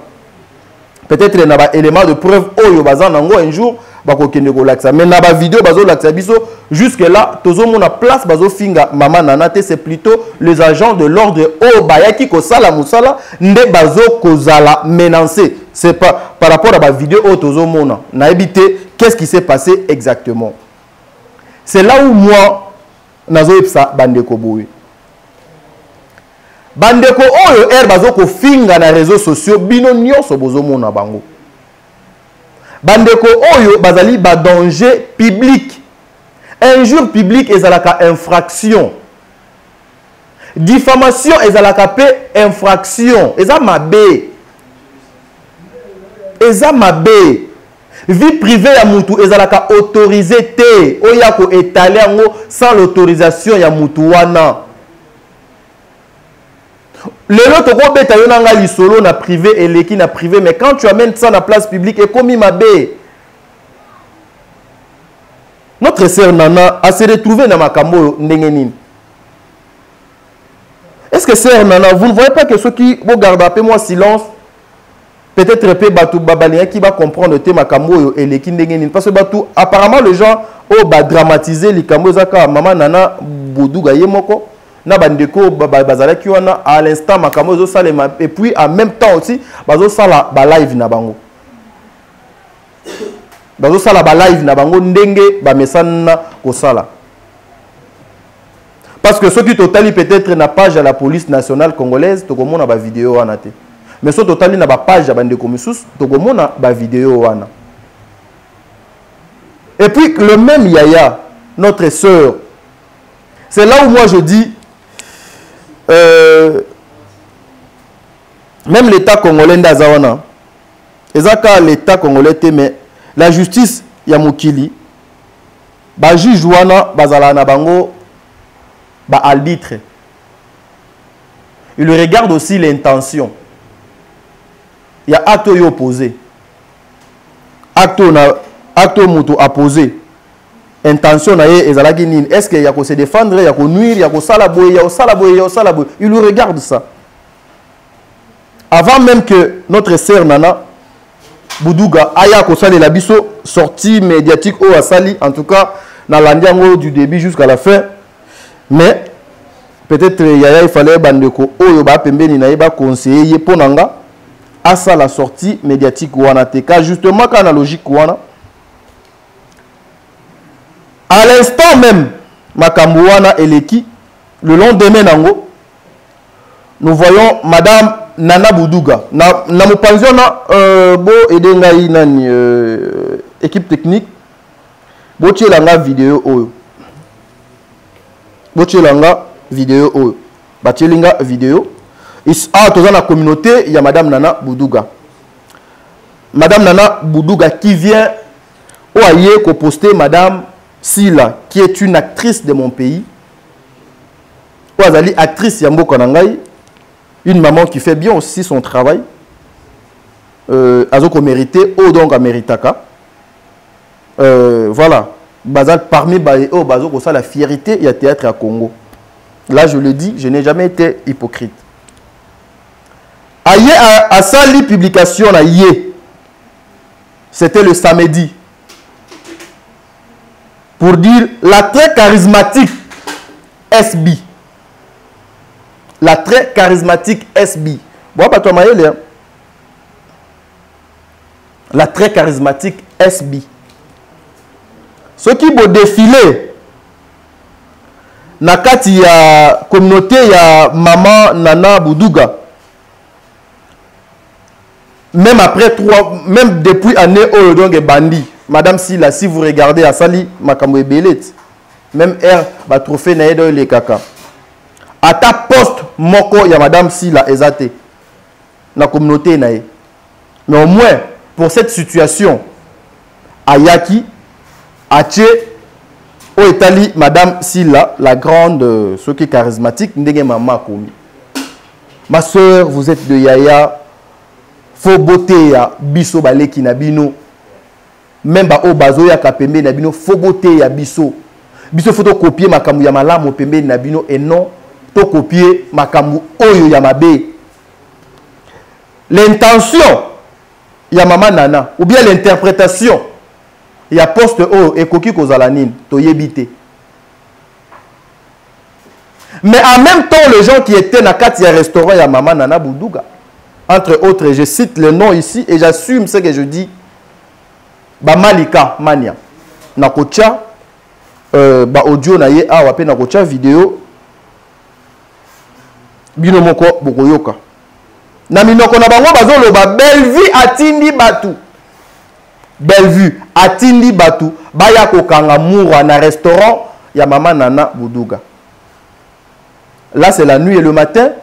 Peut-être na ba élément de preuve oyo bazan nango un jour bakokende kolakisa. Mais na ba vidéo bazo lakisa biso jusque là tozo mona place bazo finga mama nana te, c'est plutôt les agents de l'ordre o bayaki ko sala musala nde bazo kozala menacer. C'est pas par rapport à ba vidéo o tozo mona na ebité qu'est-ce qui s'est passé exactement. C'est là où moi nazo epsa bandeko boye. Bandeko oyo bazo ko finga na réseaux sociaux bino nyonso bozo mona bango. Bandeko oyo bazali ba danger public. Injure publique ezalaka infraction. Diffamation ezalaka pe infraction. Eza mabe. Eza mabe. Vie privée ya mutu ezalaka autorisé te. Oya ko étaler yango sans l'autorisation ya mutu wana. Lelo toko beta yo nanga lisolo na privé et leki na privé, mais quand tu amènes ça na place publique et comme mabe. Notre sœur Nana a se retrouvé dans makambo ndengenine. Est-ce que sœur Nana, vous ne voyez pas que ceux qui vont garder un peu moins silence, peut-être peu batou babalien qui va comprendre te makambo et leki ndengenine, parce que batou apparemment les gens ont dramatiser les kambo zaka maman Nana Bouddouga yemoko. Na bandeko bazalaki wana à l'instant makambo zo salema et puis en même temps aussi bazo sala ba live na bango. Bazo sala ba live na bango ndenge ba mesana ko sala. Parce que ceux qui totali peut-être na page à la police nationale congolaise to komona ba vidéo wana te. Mais ceux totali na ba page ya bandeko misusu to komona ba vidéo wana. Et puis le même Yaya, notre sœur, c'est là où moi je dis même l'État congolais ndazawana ezaka l'État congolais te, mais la justice ya mokili ba juge wana bazala na bango ba arbitre. Il regarde aussi l'intention. Il y a acte opposé. Acte mutu opposé. Intention na ye ezalaki nini? Est-ce qu'il y a ko se défendre, il y a ko nuire, il y a ko sala boye, il y a sala boye, il y a sala boye. Il regarde ça. Avant même que notre sœur Nana Bouddouga aya ko sala la biso sortie médiatique au asali, en tout cas dans l'andiango du début jusqu'à la fin. Mais peut-être il fallait bandeko oyo ba pembeni na ba conseiller ponanga à ça la sortie médiatique wana te, car justement quand la logique wana à l'instant même, Makambouana et Leki, le lendemain nango, nous voyons Madame Nana Bouddouga. Na mo pensiona bo edengai nani équipe technique. Bo tchelanga vidéo oyo. Bo tchelanga vidéo oyo. Ba tchelinga vidéo. Ah, toza na communauté, il y a Madame Nana Bouddouga. Madame Nana Bouddouga qui vient oye ko poster Madame Sila, qui est une actrice de mon pays, Ouazali, actrice Yambo Konangai, une maman qui fait bien aussi son travail, Azoko mérité, ou donc à Méritaka. Voilà, Bazal parmi Baéo, Bazoko, ça la fierté, il y a théâtre à Congo. Là, je le dis, je n'ai jamais été hypocrite. Aïe, à Sali publication, c'était le samedi. Pour dire la très charismatique SB. La très charismatique SB. Bon, pas toi, Maëlle. La très charismatique SB. Ce qui vont défiler, nakati ya communauté ya Maman Nana Bouddouga. Même après même depuis année où donc est bandit. Madame Sila, si vous regardez à Sali, Makambo et Belet, même R, va trophée naïdo les kaka. À ta poste, moko, ya Madame Sila, ezate. La communauté naï. Mais au moins, pour cette situation, Ayaki, Ache, au Italie, Madame Sila, la grande, ce qui est charismatique, ndenge mama komi. Ma soeur, vous êtes de Yaya, faut beauté ya biso baleki na bino. Même ba o bazo ya kapembe na bino fo beauté ya biso. Biso faut to copier makambu ya malamu pembe na bino et non to copier makambu oyo ya mabe. L'intention ya Maman Nana ou bien l'interprétation Il y a poste O et Koki Kozalanine, Toyebite. Mais en même temps, les gens qui étaient dans le restaurant, il y a Maman Nana Boudouga. Entre autres, je cite le nom ici et j'assume ce que je dis. Malika Mania. Nakocha, audio na ye awa pe nakocha vidéo. Bino moko bokoyoka. Na minoko na bango bazoloba Bellevue atindi batu. Bellevue atindi batu. Baya kokanga moura na restaurant ya Maman Nana Boudouga. Là, c'est la nuit et le matin.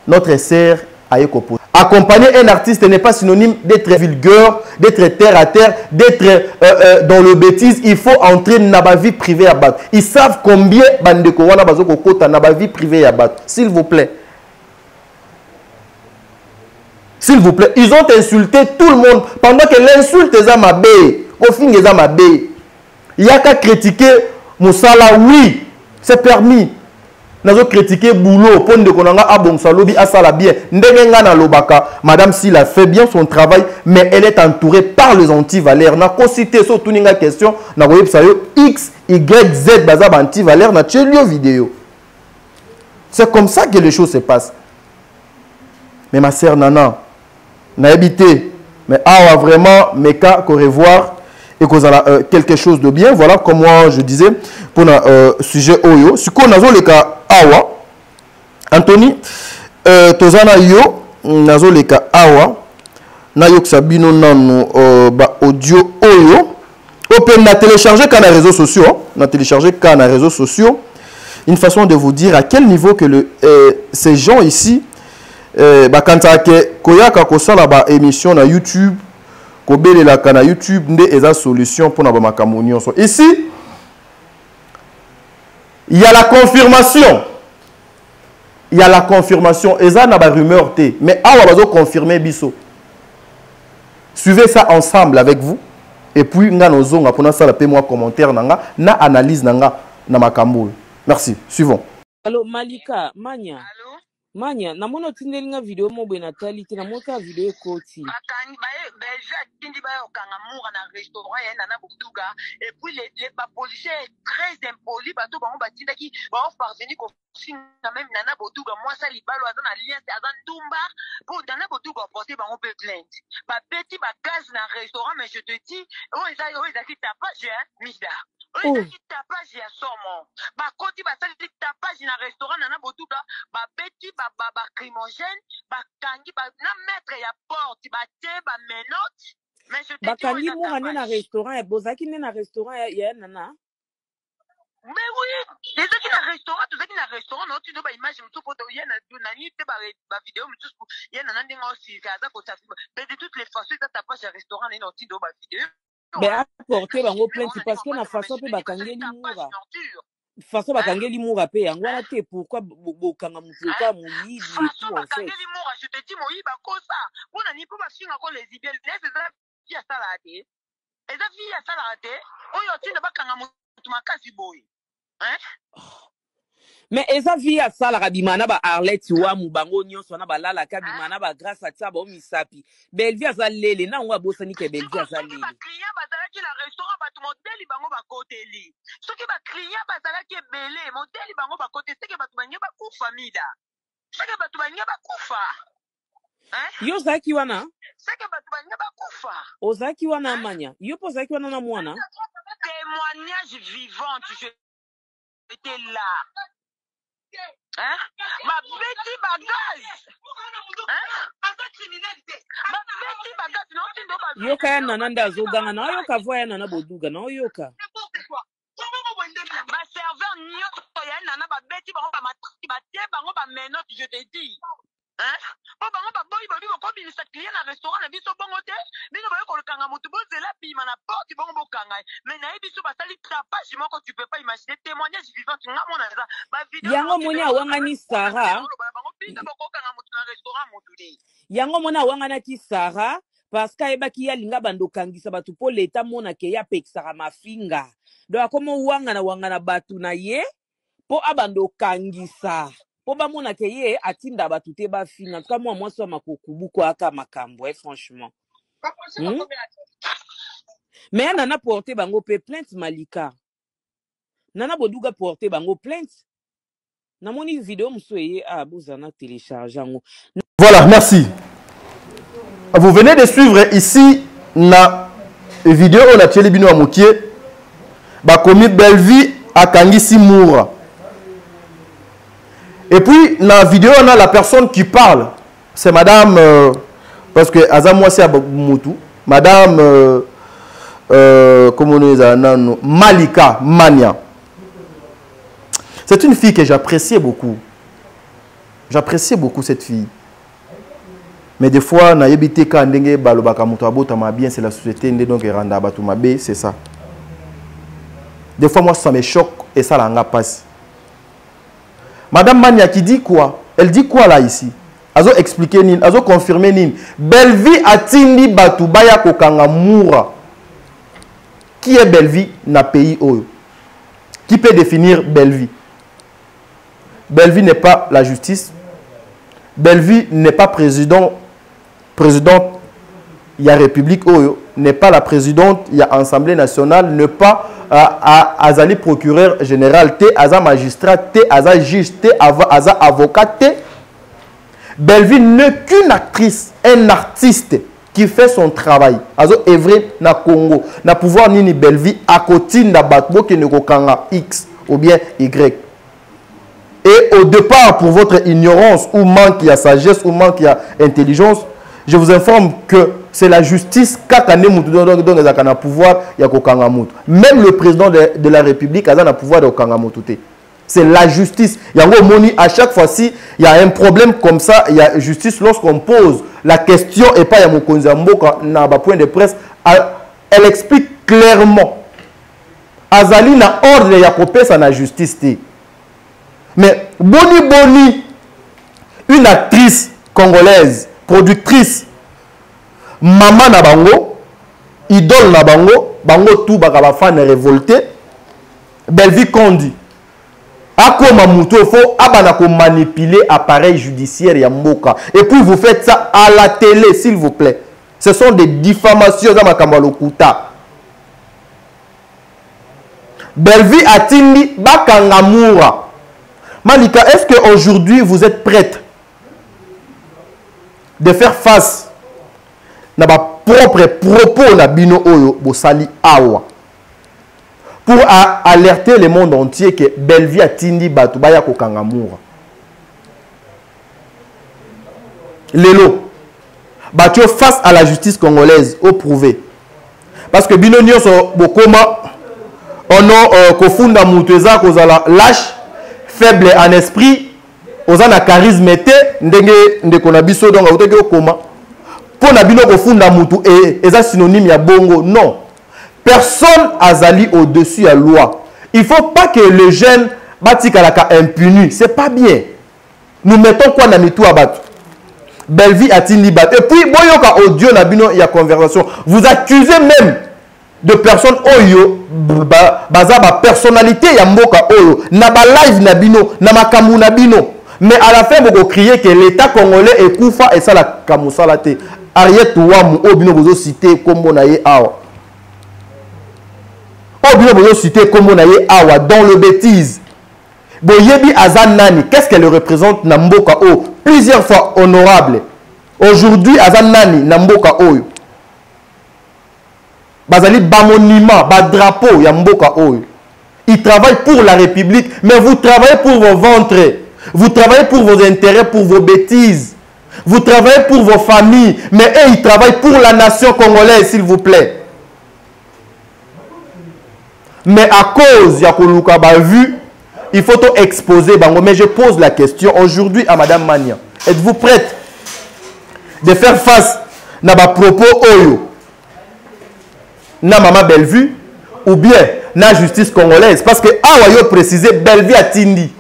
Notre sœur a écopé. Accompagner un artiste n'est pas synonyme d'être vulgaire, d'être terre à terre, d'être dans le bêtise. Il faut entrer dans la vie privée à battre. Ils savent combien de Kowana Bazoko Kota dans la vie privée à battre. S'il vous plaît. S'il vous plaît. Ils ont insulté tout le monde. Pendant que l'insulte est à ma baie. Au fin, est à ma baie. Il y a qu'à critiquer Moussala. Oui, c'est permis. Nous avons critiqué boulot pour de konanga abonsalobi asala bien ndengenga na lobaka madame Silla fait bien son travail mais elle est entourée par les anti-valeurs na ko citer so tuninga question na websa yo X Y Z baza ba anti-valeurs na chelio vidéo. C'est comme ça que les choses se passent. Mais ma sœur Nana na habité mais vraiment mes cas qu'on revoir et qu'on a quelque chose de bien. Voilà comme moi je disais pour le sujet Oyo. Si on a les cas Awa, Anthony, Tozana yo, nazo les cas Awa, na yok sabino nanu audio Oyo. Open na télécharger quand les réseaux sociaux, na télécharger quand les réseaux sociaux. Une façon de vous dire à quel niveau que ces gens ici, quand que koyaka kosala ba émission na YouTube. Kobele la kana YouTube nde eza solution pour na ba makambo nyonso. Ici, il y a la confirmation. Il y a la confirmation. Eza na ba rumeur te. Mais awa bazo confirmer biso. Suivez ça ensemble avec vous. Et puis nga nozonga pona sala pe moi commentaire nanga na analyse nanga na makambo. Merci. Suivons. Allô Malika, Manya. Allô? Manya, namono tindelinga video mo bwe Nathalie te namoka video ekoti. Bakangi baye déjà tindi baye okanga moura na restaurant ya Nana Boudouga et puis les policiers très impolis bato bango batindaki ba parvenir ko singa même Nana Boudouga moi ça libalo azana lien azan dumba pour Nana Boudouga porter bango plainte. Ba petit ba gaz na restaurant mais je te dis oh ils a qui tapage hein Mida. Oh ils a qui tapage ya somo. Ba koti ba sali tapage na restaurant Nana Boudouga ba petit ba crimogène ba kangi ba na maître ya porte ba te ba menotte mais je te dis Bakangi moura na restaurant ya bozaki na restaurant ya Nana. Mais oui, les gens qui na restaurant, non, tu dois pas imaginer tout pour y a na ni te ba vidéo mais tout y a na ndinga aussi kaza ko tafi mais de toutes les façons ça t'a pas chez restaurant ni non tu dois ba vidéo Mais apporter bango plainte parce que na façon pe bakangeli moura. Façon bakangeli moura pe yango na te pourquoi bokanga mutu kwa muyibi et tout en fait. Bakangeli moura je te dis moyiba kosa. Pona ni po ba finga ko les ibel les ya salade. Eza vie ya salade. Oyo tinde bakanga mutu makasi boy. Hein? Mais eza vie ya salaka bimana ba Arlette wa mubango nyonso na balala ka bimana ba grâce à ça ba misapi. Bellevue aza lele na ngwa bosani ke Bellevue aza lele. Ba client bazalaki na restaurant ba modeli bango ba koteli. Soki ba client bazalaki belé modeli bango ba koteli seke ba tubanye ba kufa mida. Seke ba tubanye ba kufa. Hein? Yo zaki wana? Seke ba tubanye ba kufa. Ozaki wana Manya. Yo po zaki wana na mwana? Témoignage vivant, je étais là. Hein? Ma petite bagage. Hein? Ma petite bagage. Non, tu dois pas. Yoka ya Nana ndazoganga na yoka voya Nana Boudouga na yoka. Ma serveur nyoto ya Nana ba beti bango ba matiki ba tie bango ba menotte je te dis. Hein? Oh bango ba boy ba bi ko binisa client na restaurant na biso bongo te. Bino ba ko kanga mutu bozela bima na porte bongo bokanga. Mais na biso ba sali tapage moko tu peux pas imaginer témoignage vivant nga mona za. Ba vidéo yango moni awanga ni Sarah. Bango binda boko kanga mutu na restaurant mutu de. Yango mona awanga na ki Sarah parce que ebaki ya linga bando kangisa batu po leta mona ke ya pekisaka mafinga. Do akomo wanga na batu na ye po abando kangisa. Po ba mona ke ye atinda batu te ba finga. En tout cas moi so makokubu ko aka makambo franchement. Mais nana porté bango pe plainte Malika. Nana Boduga porté bango plainte. Namoni vidéo msoye bozana télécharger ngo. Voilà, merci. Vous venez de suivre ici la vidéo on a télé bino amokie ba komi Belle-Vie akangisi Moura. Et puis dans la vidéo on a la personne qui parle, c'est madame parce que azamwa c'est Mutu, madame comment on dit Malika Mania. C'est une fille que j'appréciais beaucoup. J'appréciais beaucoup cette fille. Mais des fois, na yebite ka ndenge balobaka mutu abota ma bien, c'est la société donc randa batu mabe, c'est ça. Des fois moi ça me choque et ça la passe. Madame Mania qui dit quoi? Elle dit quoi là ici? Azo expliquer nin, azo confirmer nin. Belle-Vie atindi batu baya kokanga Moura. Qui est Belle-Vie na pays oyo? Qui peut définir Belle-Vie? Belle-Vie n'est pas la justice. Belle-Vie n'est pas présidente, il y a République Oyo, n'est pas la présidente, il y a Assemblée nationale, n'est pas Azali procureur général, Aza magistrat, Aza juge, Aza avocat. Belle-Vie n'est qu'une actrice, un artiste qui fait son travail. Azo evre na Congo, na pouvoir nini Belle-Vie à côté na batbo qui ne kokanga X ou bien Y. Et au départ, pour votre ignorance, ou manque il y a sagesse, ou manque il y a intelligence, je vous informe que c'est la justice qui a pouvoir. Même le président de la République a le pouvoir de c'est la justice. Il y a à chaque fois-ci, il y a un problème comme ça, il y a justice lorsqu'on pose la question et pas il y a mon point de presse, elle explique clairement. Azali na ordre il y a copé ça na justice. Mais Boni, une actrice congolaise, productrice, maman na bango, idole na bango, bango tout bakaba fan révolté, Belle-Vie Kondi. Akoma muto fo abana ko manipuler appareil judiciaire ya mboka. Et puis vous faites ça à la télé s'il vous plaît. Ce sont des diffamations za makamba lokuta. Belle-Vie atindi bakanga Moura. Malika, est-ce qu'aujourd'hui vous êtes prête de faire face à vos propres propos na bino oyo bosali awa pour alerter le monde entier que Belle-Vie atindi batu baya kokanga Moura? Lelo batu face à la justice congolaise au prouvé parce que bino nyonso bokoma ono kofunda mutu eza kozala lâche faible en esprit, oza na charisme te ndenge ndeko na biso donc oteke okoma po na bino ko funda mutu et eza synonyme ya bongo. Non, personne azali au-dessus de la loi. Il faut pas que le jeune batikalaka impuni, c'est pas bien. Nous mettons quoi na mitu abatu? Belle-Vie atindi bat. Et puis boyoka audio na bino ya conversation, vous accusez même de personnes oyo baza ba personnalité ya mboka oyo na ba live na bino na makambu na bino, mais à la fin vous criez que l'état congolais est koufa et ça la kamusala te. Ariet Ouamu obino bozo cité kombo na ye awa, obino bozo cité kombo na ye awa dans le bêtise. Boyebi Azan Nani, qu'est-ce qu'elle représente na mboka oyo plusieurs fois honorable. Aujourd'hui Azan Nani na mboka oyo bazali ba monument, ba drapeau ya mboka oyo. Ils travaillent pour la République, mais vous travaillez pour vos ventres. Vous travaillez pour vos intérêts, pour vos bêtises. Vous travaillez pour vos familles, mais eux, ils travaillent pour la nation congolaise, s'il vous plaît. Mais à cause de Koluka Bavu, il faut tout exposer. Mais je pose la question aujourd'hui à Madame Mania. Êtes-vous prête de faire face à ma propos oyo? Na maman Belle-Vie ou bien na justice congolaise, parce que awa yo précisé Belle-Vie atindi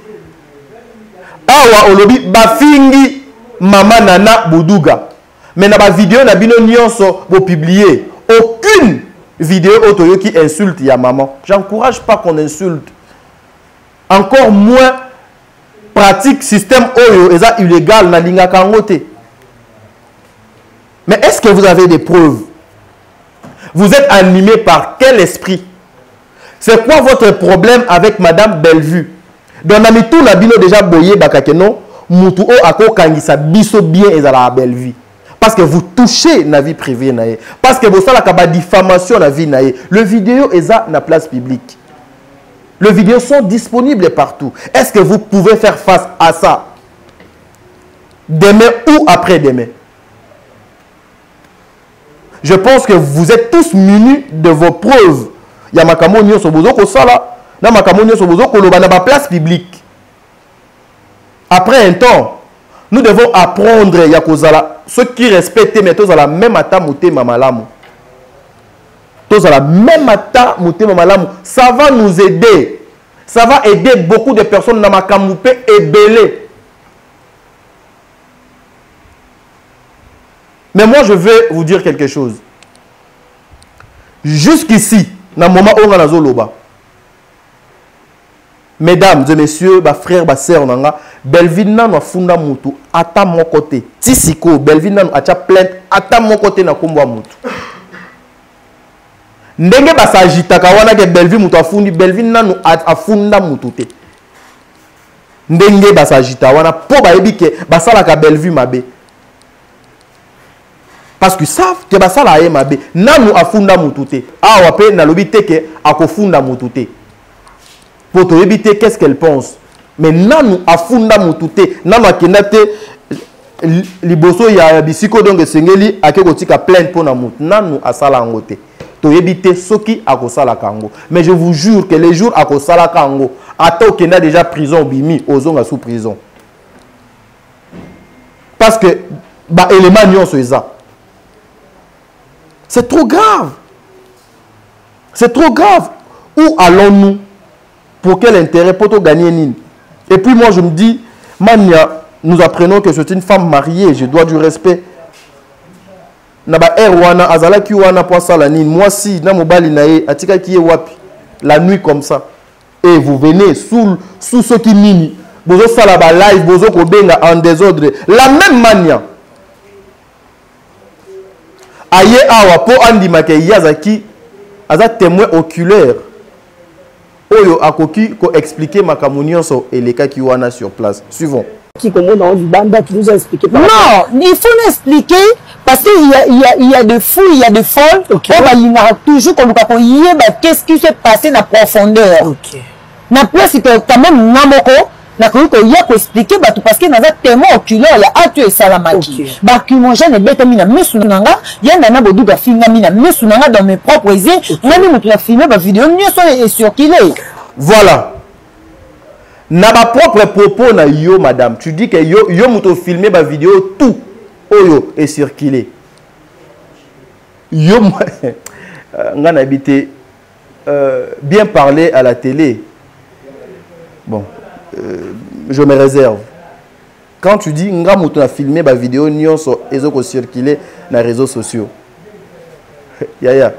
awa olobi bafingi maman Nana Boduga, mais na ba vidéo na bino nyonso bo publier aucune vidéo otoyo qui insulte ya maman. J'encourage pas qu'on insulte, encore moins pratique système oyo eza illégal na linga kangote. Mais est-ce que vous avez des preuves? Vous êtes animé par quel esprit? C'est quoi votre problème avec Madame Bellevue? Dans la mitou na bino déjà boyé bakakeno mutu o ako kangisa biso bien ezala Bellevue. Parce que vous touchez la vie privée nae. Parce que vous savez la diffamation la vie nae. Le vidéo est à la place publique. Les vidéos sont disponibles partout. Est-ce que vous pouvez faire face à ça demain ou après-demain? Je pense que vous êtes tous munis de vos preuves. Il y a makamo nyonso bozoko sala, na makamo nyonso bozoko loba na ba place publique. Après un temps, nous devons apprendre yakozala ceux qui respectent mais tous à la même ata motema malamu. Tous à la même ata motema malamu, ça va nous aider. Ça va aider beaucoup de personnes dans makamoupe et belé. Mais moi, je vais vous dire quelque chose. Jusqu'ici, dans le moment où on a zoloba, mesdames et messieurs, ma frère, ma soeur, Belvina na funda mutu, ata mon côté. Tisiko, Belvina na acha plainte, ata mon côté na kumbwa mutu. Ndenge basajita kawana ke Belvina mutu afundi, Belvina na afunda mutu te. Ndenge basajita wana po bayebi ke basala ka Belvina mabe. Parce que savent que basala ye mabe nanu afunda mutute awa pe na lobite ke akofunda mutute pour te éviter qu'est-ce qu'elle pense mais nanu afunda mutute nanu akendate liboso ya bisiko donc sengeli akekotika plainte pour na mutu nanu asala ngote to éviter soki akosala kango mais je vous jure que les jours akosala kango ata okenda déjà prison bimi ozonga sous prison parce que ba élément nyonso eza. C'est trop grave. C'est trop grave. Où allons-nous? Pour quel intérêt? Pour tout gagner nini? Et puis moi je me dis, Mania, nous apprenons que c'est une femme mariée, je dois du respect. Naba erwana azala ki wana pour ça la nini. Moi si na mobali nae atika ki wapi la nuit comme ça. Et vous venez sous ce qui nini. Bozo sala ba live, bozo ko benga en désordre. La même manière. Aye awa po andima ke yazaki aza témoin oculaire oyo akoki ko expliquer makamunionso eleka ki wana sur place. Suivons. Qui commande en banda qui nous a expliqué. Non, il faut nous expliquer parce qu'il y a des fous, il y a des folles. Okay. On va toujours comme qu'est-ce qui s'est passé dans la profondeur. Ok. Na place que quand même namoko na ko ya ko expliquer parce que dans un témoin oculaire il y a atu et salamaki ba ki mon jeune bête mina mesu nanga yanda na boduga finga mina mesu nanga dans mes propres yeux ngani mutu la filmer ba vidéo nyoso et circuler. Voilà. Na ba propre propos na yo madame, tu dis que yo mutu filmer ba vidéo tout oyo et circuler. Yo ngana habité bien parler à la télé. Bon, je me réserve. Quand tu dis nga mutu na filmer ba vidéo nyonso ezoko circuler na réseaux sociaux. Ya.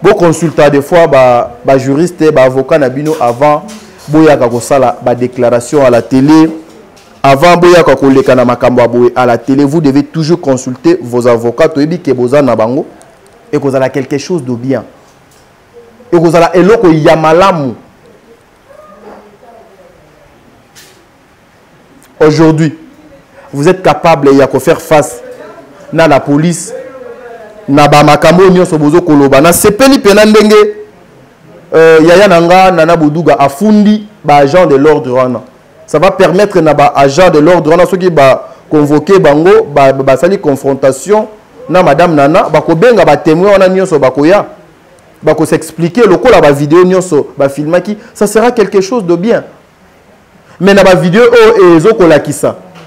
Bo consulta des fois ba juriste ba avocat na bino avant boya ka kosala ba déclaration à la télé, avant boya ka koleka na makambo boya à la télé, vous devez toujours consulter vos avocats to ebi ke boza na bango et kozala quelque chose de bien. Et kozala eloko ya malamu. Aujourd'hui, vous êtes capable de faire face à la police, na ba makambo nyonso bozo koloba na sepeli pena ndenge yaya nanga nana boduga afundi ba agent de l'ordre wana. Ça va permettre na ba agent de l'ordre wana ceux qui ba convoquer bango ba sali confrontation na madame nana ba ko benga ba témoin wana nyonso ba koya ba ko s'expliquer lokola ba vidéo nyonso ba filmaki, ça sera quelque chose de bien. Mais dans la vidéo,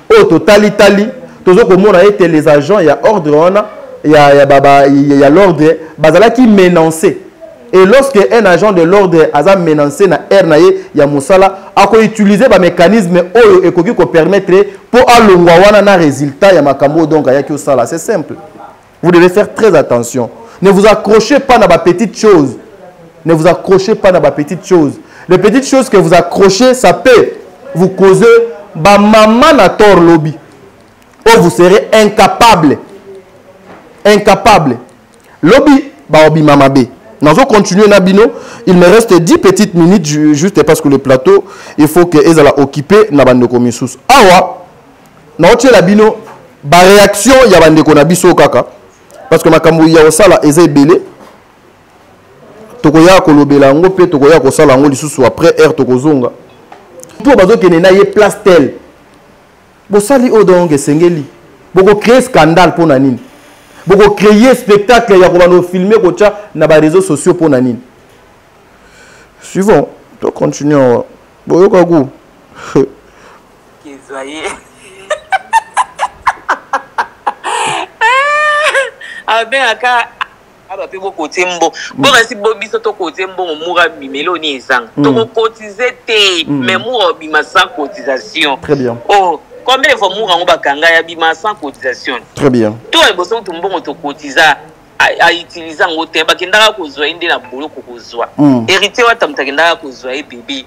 au total, les agents, il y a ordre, il y a l'ordre, qui menacé. Et lorsque un agent de l'ordre a menacé na il y a Moussala, a utiliser le mécanisme qui permettre pour avoir un résultat, il y a Makambo, donc c'est simple. Vous devez faire très attention. Ne vous accrochez pas dans la petite chose. Ne vous accrochez pas dans la petite chose. Les petites choses que vous accrochez, ça peut vous causez ba maman na tor lobby ou vous serez incapable lobby baobima mabe. Nous allons continuer Nabino. Il me reste 10 petites minutes juste parce que le plateau, il faut que les occupé na bande komisus. Awa, na otie la bino, ba réaction ya bande konabiso kaka. Parce que makambo ya osala eza belé. Tokoya kolobela ngo pe tokoya kosala ngo lisusu après air tokozonga. Pour bazo kenena ye place tel. Bo sali odonge sengeli. Boko créer scandale pour nanine. Boko créer spectacle ya ko filmer ko tcha na ba réseaux sociaux pour nanine. Suivons, to continuer. Boyo kagu. Kizoye. Ah ben aka aba pe boko tembo. Bon si bobi so to ko tembo moura bimelo ni ezang. To ko cotiser te mais moura bima sans cotisation. Très bien. Oh, combien de fois moura on bakanga ya bima sans cotisation? Très bien. To e boso to mbongo to cotiser a utiliser ngo te bakendaka ko zwa inde na bolo ko zwa. Hérité wa tamtakendaka ko zwa e bébé.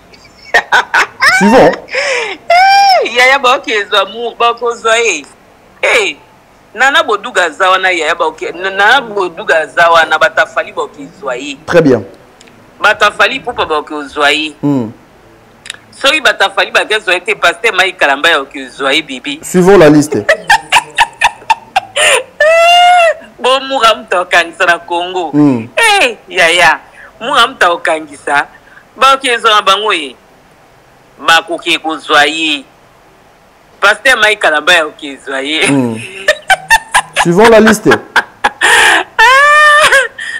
Suivons. Yaya ba okezwa mour ba ko zwa e. Eh. Nana boduga zawana yaya ba ok nana boduga zawana batafali ba okizwayi. Très bien. Batafali popa ba okizwayi. Soki batafali ba kezwayi te pasteur Mai Kalamba ya okizwayi bibi. Suivons la liste. Bon mura mta okangisa na Congo. Eh yaya mura mta okangisa ba okizwa bango ye. Ba koke kozwayi. Pasteur Mai Kalamba ya okizwayi. Suivons la liste.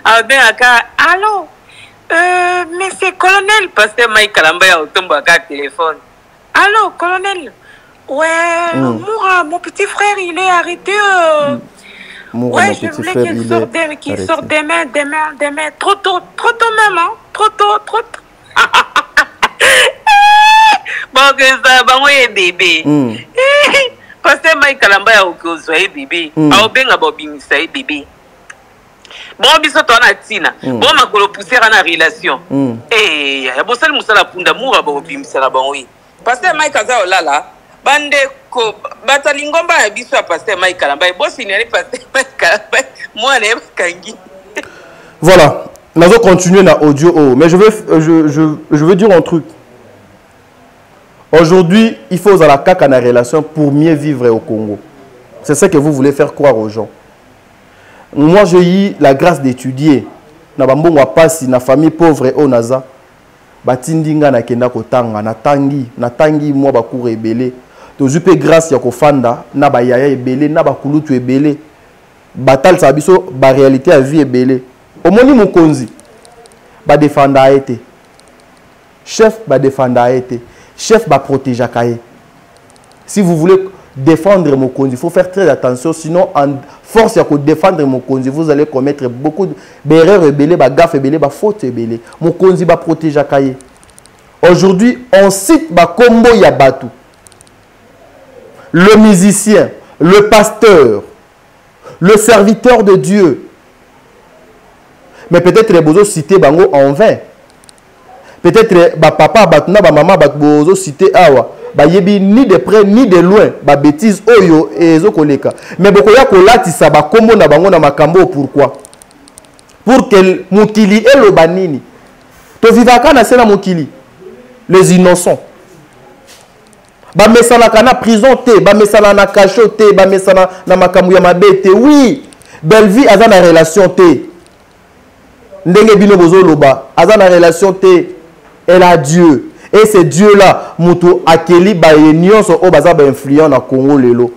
Ah ben aka allô monsieur colonel pasteur Mike Kalamba ya otombo aka téléphone. Allô colonel. Ouais, Moura, mon petit frère il est arrêté. Moura, ouais, je voulais qu'il sorte demain. Trop tôt même hein. Trop tôt. Bon que ça va moi bébé. Pasteur Mike Kalamba ya okozwa bébé. Aobenga bobimisa bébé. Bon biso to na tina. Bon makolo pousser na relation. Eh ya bosali musala punda mura bobimisa na bango. Pasteur Mike Kalamba olala. Bande ko batalingomba ya biso ya Pasteur Mike Kalamba. Bosi ni Pasteur Mike Kalamba. Moi ne kangi. Voilà. Nous allons continuer na audio mais je veux dire un truc. Aujourd'hui, il faut la caca na relation pour mieux vivre au Congo. C'est ça que vous voulez faire croire aux gens. Moi, j'ai eu la grâce d'étudier. Na bambongo pasi na famille pauvre au naza. Batindinga na kenda kotanga na tangi moi ba cour ebele. Tozupe grâce ya kofanda na ba yaya ebele na ba kulutu ebele. Batal sabiso ba réalité à vie ebele. Omoni mokonzi ba défendre a été. Chef ba défendre a été. Chef va protéger Kaye. Si vous voulez défendre Mokonzi, il faut faire très attention. Sinon, en force à défendre Mokonzi, vous allez commettre beaucoup d'erreurs rebelles, de gaffes rebelles, de fautes rebelles. Mokonzi va protéger Kaye. Aujourd'hui, on cite Kombo Yabatu. Le musicien, le pasteur, le serviteur de Dieu. Mais peut-être les beaux cités Bango en vain. Peut-être papa batna maman batbozo cité awa ba yebi ni de près ni de loin ba bêtise oyo ezo koleka mais bokoya kolatisa ba kombo na bango na makambo pourquoi pour que mokili eloba nini to vivaka na sena mokili les innocents ba mesala kana prison te ba mesala na cachot te ba mesala na makambo ya mabe te oui belle vie aza na relation te ndenge bino bozo loba aza na relation te. Elle a Dieu. Et c'est Dieu-là, Moutou Akeli, Bayenyon, son Obaza, influent na Congo lelo.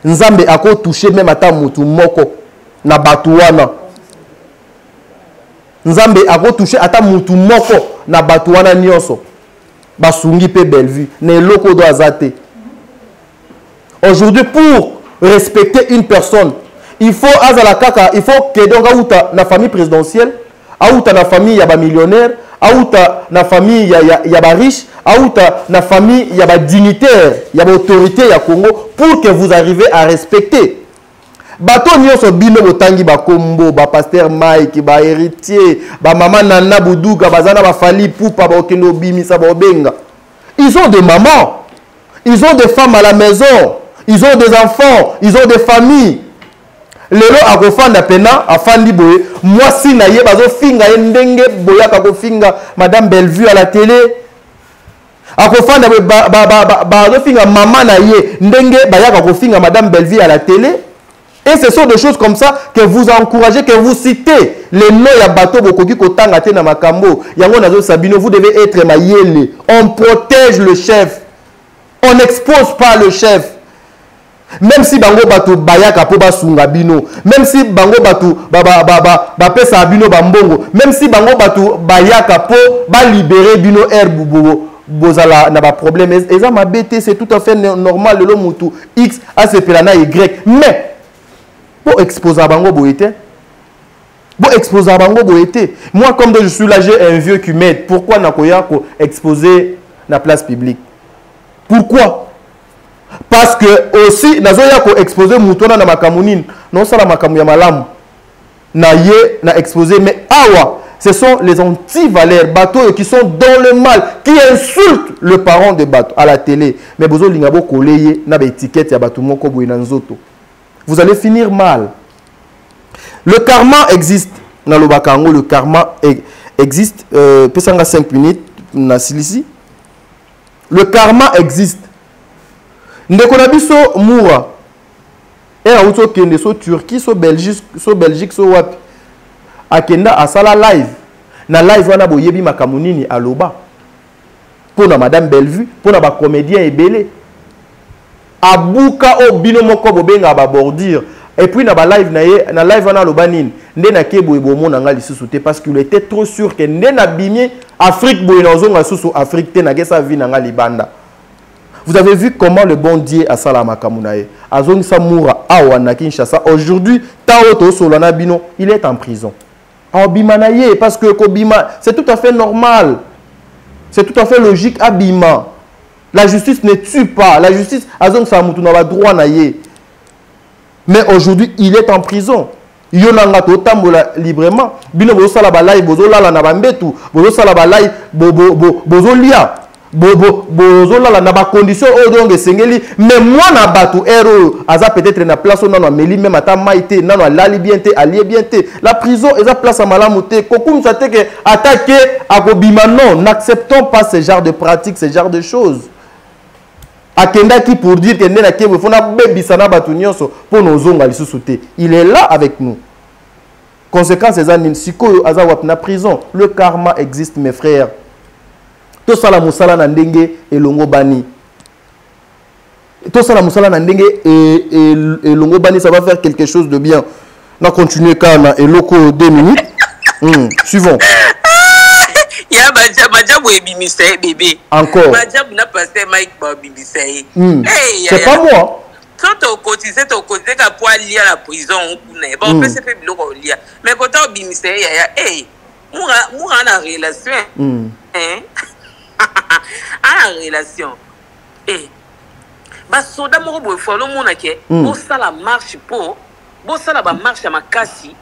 Nzambe ako touché même à ta Moutou Moko, na Batouana. Nzambe ako touché à ta Moutou Moko, na Batouana Nyonso. Basungi pe Bellevue. Ne loko do azate. Aujourd'hui, pour respecter une personne, il faut azala kaka, il faut que donc aouta na famille présidentielle, aouta na famille yaba millionnaire, aouta na famille yaba riche, aouta na famille yaba dignitaire, yaba autorité ya Congo pour que vous arrivez à respecter. Bato nyonso bino botangi ba kombo, ba pasteur Mike, ba héritier, ba maman Nana Bouduga, bazana ba fali poupa ba okendo bimisa ba obenga. Ils ont des mamans, ils ont des femmes à la maison, ils ont des enfants, ils ont des familles. lelo akofanda pena afandi boye mwasi na ye bazo finga ye ndenge boya kako finga madame Bellevue à la télé akofanda bazo finga maman na ye ndenge baya kako finga madame Bellevue à la télé. Et ce sont des choses comme ça que vous encouragez, que vous citez. Les noms ya bateau bokoki kotanga te na makambo. Yango nazo Sabino, vous devez être mayele. On protège le chef. On n'expose pas le chef. Même si bango batu bayaka po basunga bino, même si bango batu pesa bino bambongo, même si bango batu bayaka po ba libérer bino herbubo. Bozala na ba problème. Et ça m'a bêté, c'est tout à fait normal le mutu X a se pelana Y. Mais pour exposer à bango boité. Pour exposer à bango boité. Moi comme je suis là, j'ai un vieux qui m'aide. Pourquoi nakoya ko exposer na place publique? Pourquoi? Parce que aussi nazoya ko exposer mutona na makamunine. Non ça la makamu ya malamu. Na ye na exposer mais awa ce sont les anti-valeurs bateaux qui sont dans le mal, qui insultent le parent de bateau à la télé. Mais bozo lingabo koleye na ba étiquette ya bateau moko boye na nzoto. Vous allez finir mal. Le karma existe. Dans le bakango, le karma existe. Pesanga 5 minutes. Le karma existe. Ndekonabiso moura. Et à auto kende so Turquie, so Belgique, so wapi. Akenda asala live. Na live wana boyebi makamunini aloba. Pour na madame Bellevue, pour na ba comédien ebele. Abuka o bino moko bobenga ba bordir et puis na ba live na ye na live na lobanine nde na kebo ebomo na nga lisusu te parce qu'il était trop sûr que nde na bimie Afrique boye na zonga susu Afrique te na gesa vi na nga libanda. Vous avez vu comment le bon Dieu a salama kamunaye azongi sa moura awa na Kinshasa aujourd'hui tao to solana bino il est en prison. Abima na ye parce que kobima c'est tout à fait normal. C'est tout à fait logique abima. La justice ne tue pas. La justice a droit na ye. Mais aujourd'hui, il est en prison. Il y a librement. Bino bozo sala balai bozo lala na bambetu, bozo sala balai bozo lia. Bozo lala na ba condition odonge sengeli mais moi na batu ero aza peut-être na place on na meli même ata maite nano lali bien te allié bien te. La prison est la place à malamu te. Kokum sa te que attaquer akobima non, n'acceptons pas ce genre de pratiques, ce genre de choses. Akenda qui pour dire que nena ke fona bebisana batu nyonso pour nos zonga lisusu te. Il est là avec nous. Conséquence des années siko aza wapna prison. Le karma existe mes frères. To sala musala na ndenge elongo bani. To sala musala na ndenge elongo bani, ça va faire quelque chose de bien. On va continuer quand eloko 2 minutes. Suivons. Ya Majab Webimisé bébé. Encore. Majab n'a pas passé Mike Bobimisé. C'est pas moi. Quand tu as cotisé qu'à pouvoir lier à la prison, bon, on peut se faire bloquer au lit. Mais quand tu as Bimisé, hey, moi, on a une relation. En relation. Eh, bah, soda moro boy follow mon ake. Bo sala marche pour, bo sala ba marche à ma cassi.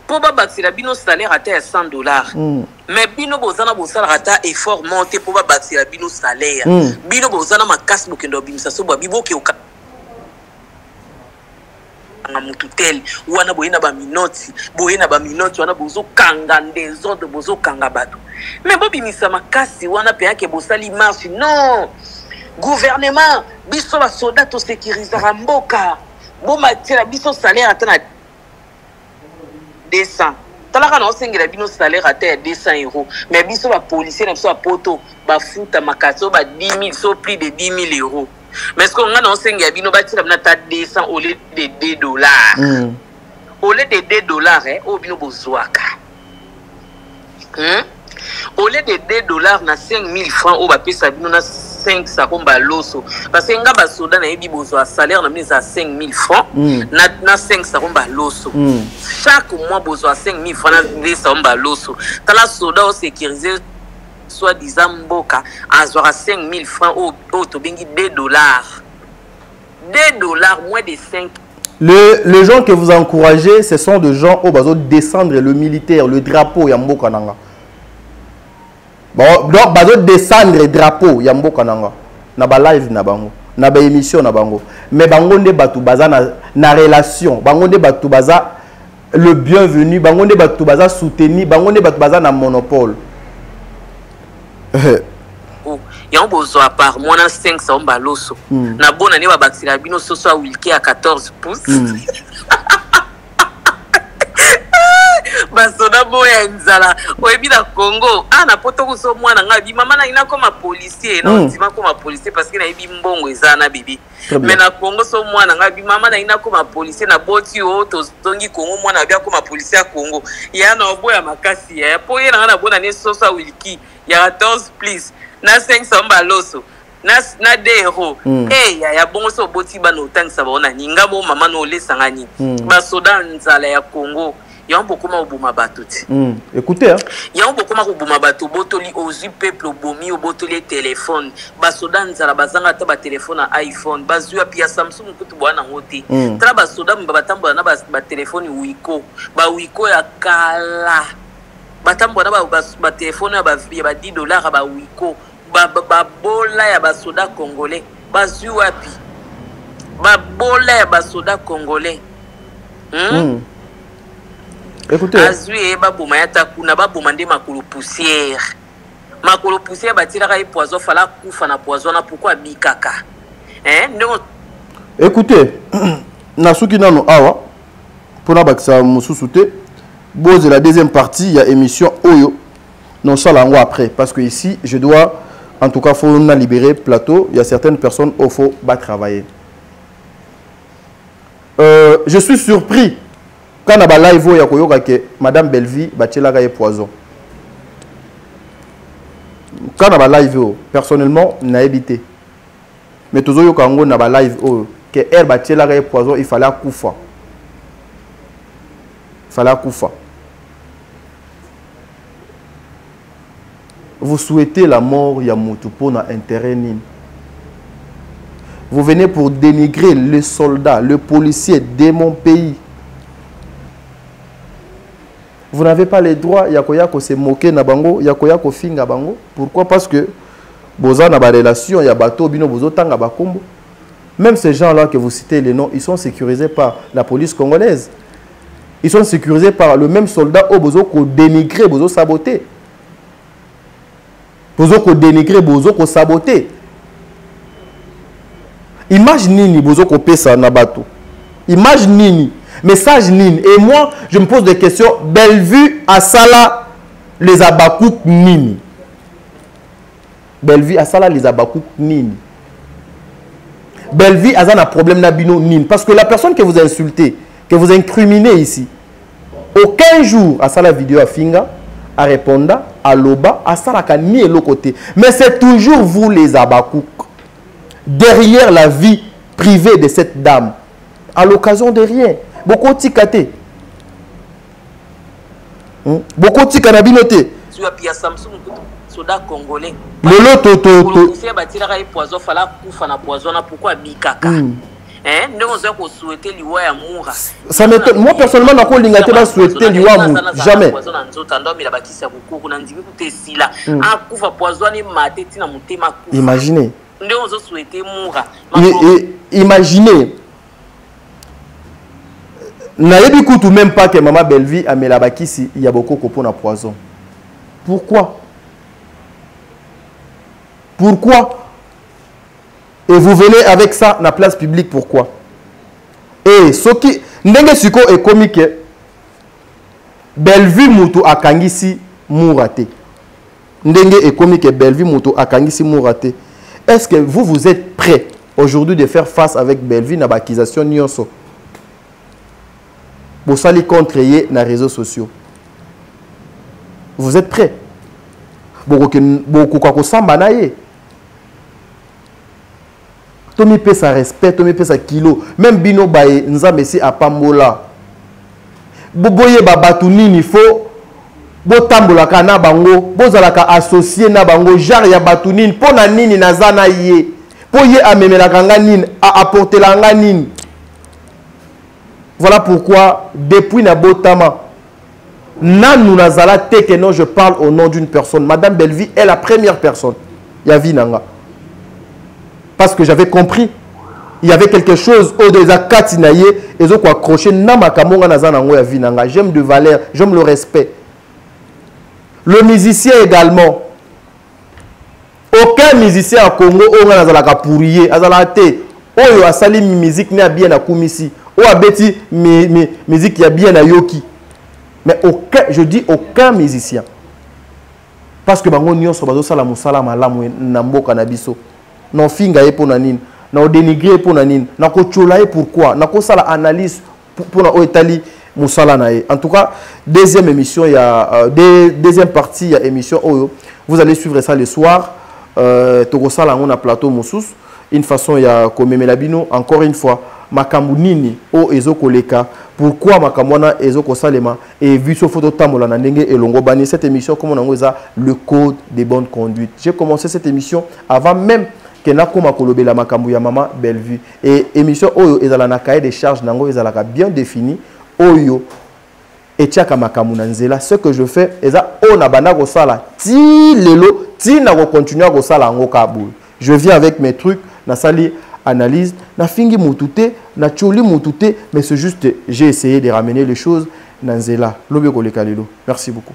Pour ba bâtir la bino salaire à $100. Mais bino bozana bo sala rata effort monté pour ba bâtir la bino salaire. Bino bozana ma casse bokendo bimisa so ba biboke oka. Mututel wana boyena ba minoti wana bozo kanga ndezodo bozo kanga bato mais bobi misama kasi wana pe yake bosali marche non gouvernement biso ba soldat to sécurisera mboka bo matira biso salaire atana 200 talaka na osengela bino salaire ata 200 €, mais biso ba policier na biso ba poto ba futa makaso ba 10 000 so plus de 10 000 €. Mais ce qu'on a dans ce cas, bino bâti la nata 200 au lieu de $2. Au lieu de $2, au bino bozoaka. Au lieu de $2 na 5 000 francs au bapé sa bino na 5 sakomba loso. Parce que nga basoda na yebi bozoa salaire na bino à 5 000 francs na 5 sakomba loso. Chaque mois bozoa 5 000 francs na 2 sakomba loso. Tala soda au sécuriser soi-disant mboka azora 5 000 francs au tobengi $2. $2 moins de 5. Les gens que vous encouragez, ce sont des gens au bazo descendre le militaire, le drapeau yamboka nanga. Bon, donc bazo descendre le drapeau yamboka nanga. Na ba live na bango. na ba émission na bango mais bango nde batu baza na relation bango nde batu baza le bienvenu bango nde batu baza soutenu bango nde batu baza na monopole yango bozwa par mwana 500 mbaloso na bona ne babakisila bino soso a wilke à 14 pouces basoda boya nzala oyebi na Congo na poto kuso mwana nga bi mama na ina koma policier na ndima koma policier parce que na yebi mbongo eza na bibi mais na Congo so mwana nga bi mama na ina koma policier na boti o to zongi Congo mwana bia koma policier ya Congo ya na boya makasi ya po ye na bona ne soso a wilki ya 14 please na 500 mbaloso na dero ya bongo so boti bana otangisa baona ninga bo mama no lesanga ni basoda nzala ya Congo y'a beaucoup de gens. Écoutez, il y a beaucoup de gens botoli aux peuple bomi au botoli téléphone. Basoda nzala bazanga ta ba téléphone à iPhone. Bazu ya pia Samsung kutu bwana ngote. Tra basoda mbabatamba na ba téléphone Wiko. Ba Wiko ya kala. Batamba na ba téléphone ya ba $10 ba Wiko. Ba bola ya basoda congolais. Bazu wapi. Ba bola ya basoda congolais. Écoutez, azui baboma yata kuna baboma nde makolo poussière batiraka ye poison fala kufa na poison na pourquoi bikaka non. Écoutez, nasuki nano awa pona bakisa mususu te boze la deuxième partie il y a émission Oyo non ça lango après parce que ici je dois en tout cas faut na libérer plateau il y a certaines personnes où faut pas travailler. Je suis surpris quand on a live il y a que Madame Belvi batela ka poison. Quand on a live personnellement n'a évité. Mais toujours yo kango na live que elle batela ka poison il fallait kufa. Vous souhaitez la mort ya mutu pour na intérêt nini. Vous venez pour dénigrer le soldat, le policier de mon pays. Vous n'avez pas les droits, Yakoyako se moquer na bango, Yakoyako finga bango. Pourquoi? Parce que boza na ba relation, ya bato bino bozo tanga bakombo. Même ces gens-là que vous citez les noms, ils sont sécurisés par la police congolaise. Ils sont sécurisés par le même soldat au bozo ko dénigrer, bozo saboter. Bozo ko dénigrer, bozo ko saboter. Image nini bozo ko pesa na bato. Image nini. Message nini. Et moi, je me pose des questions. Bellevue à Sala, les abakouk nini. Bellevue à Sala, les abakouk nini. Bellevue a un problème nabino nini. Parce que la personne que vous insultez, que vous incriminez ici, aucun jour à Sala vidéo à Finga, à Réponda, à Loba, à Sala ni l'autre côté. Mais c'est toujours vous les abakouk. Derrière la vie privée de cette dame. À l'occasion de rien. Beaucoup tikate. Beaucoup tikanabinote. Tu as pia Samsung soda congolais. Lolo toto. Si abatira ka poison fala kufa na poison na pourquoi bikaka. Non on ko souhaiter liwa ya moura. Ça m'étonne. Moi personnellement na ko linga te ba souhaiter liwa moura. Jamais. Poison na nzoto ndomi la bakisa beaucoup na ndimi kutesila. Akufa poison ni mate tina mutema kufa. Imaginez. Non on souhaiter moura. Imaginez. Nayebi kutu même pas que Maman Belvi a mis la bakisi, il y a beaucoup de pour na poison. Pourquoi? Pourquoi? Et vous venez avec ça dans la place publique, pourquoi? Et ce qui ndenge suko est comique, Belvi mutu akangisi mourate. Ndenge est comique, Belvi mutu akangisi mourate. Est-ce que vous êtes prêts aujourd'hui de faire face avec Belvi na bakisation nyonso? Pour s'aller contre les réseaux sociaux. Vous êtes prêts? Beaucoup de samba naye. Tomi pe sa respect, tomi pe sa kilo. Même bino baye nzambe si apambola. Boboye babatu nini fo. Bo tambola ka na bango, bozalaka associé na bango, jar ya batu nini pona nini nazana ye. Po ye amemela kanga nini, a apporter la nga nini. Voilà pourquoi, depuis Nabotama, Nanou Nazala Teke, non, je parle au nom d'une personne. Madame Belvi est la première personne. Yavi Nanga. Parce que j'avais compris il y avait quelque chose au des akatinaye et zo ko accrocher na makamonga na zanango ya vinanga. J'aime de valeur, j'aime le respect. Le musicien également. Aucun musicien au Congo on a zalaka pourrier, azala te. Oyo asali musique ne a bien akumisi. O abeti musique ya bien na yoki. Mais aucun, je dis aucun musicien. Parce que bango nyonso bazo sala musala malamu na mboka na biso. Non finga e pona nini. Na dénigrer pona nini. Na ko chola e pourquoi. Na ko sala analyse pour na Italie musala na e. En tout cas, deuxième émission il y a deuxième partie il y a émission Oyo. Vous allez suivre ça le soir. Toko sala on a plateau Moussous. Une façon il y a komemela bino encore une fois makambu nini o ezokoleka. Pourquoi makamwana ezoko salema et vu ce photo tamola na ndenge elongo bani cette émission comme on a le code des bonnes conduites. J'ai commencé cette émission avant même que nakoma kolobela makambu ya mama Bellevue et émission oyo ezala na cahier de charges nango ezala bien défini oyo etiaka makambu na nzela. Ce que je fais eza ona banda ko sala ti lelo ti na ko continuer ko sala ngo kabul. Je viens avec mes trucs na sali analyse, na fingi mutute, na choli mutute, mais c'est juste, j'ai essayé de ramener les choses dans Zela. Merci beaucoup.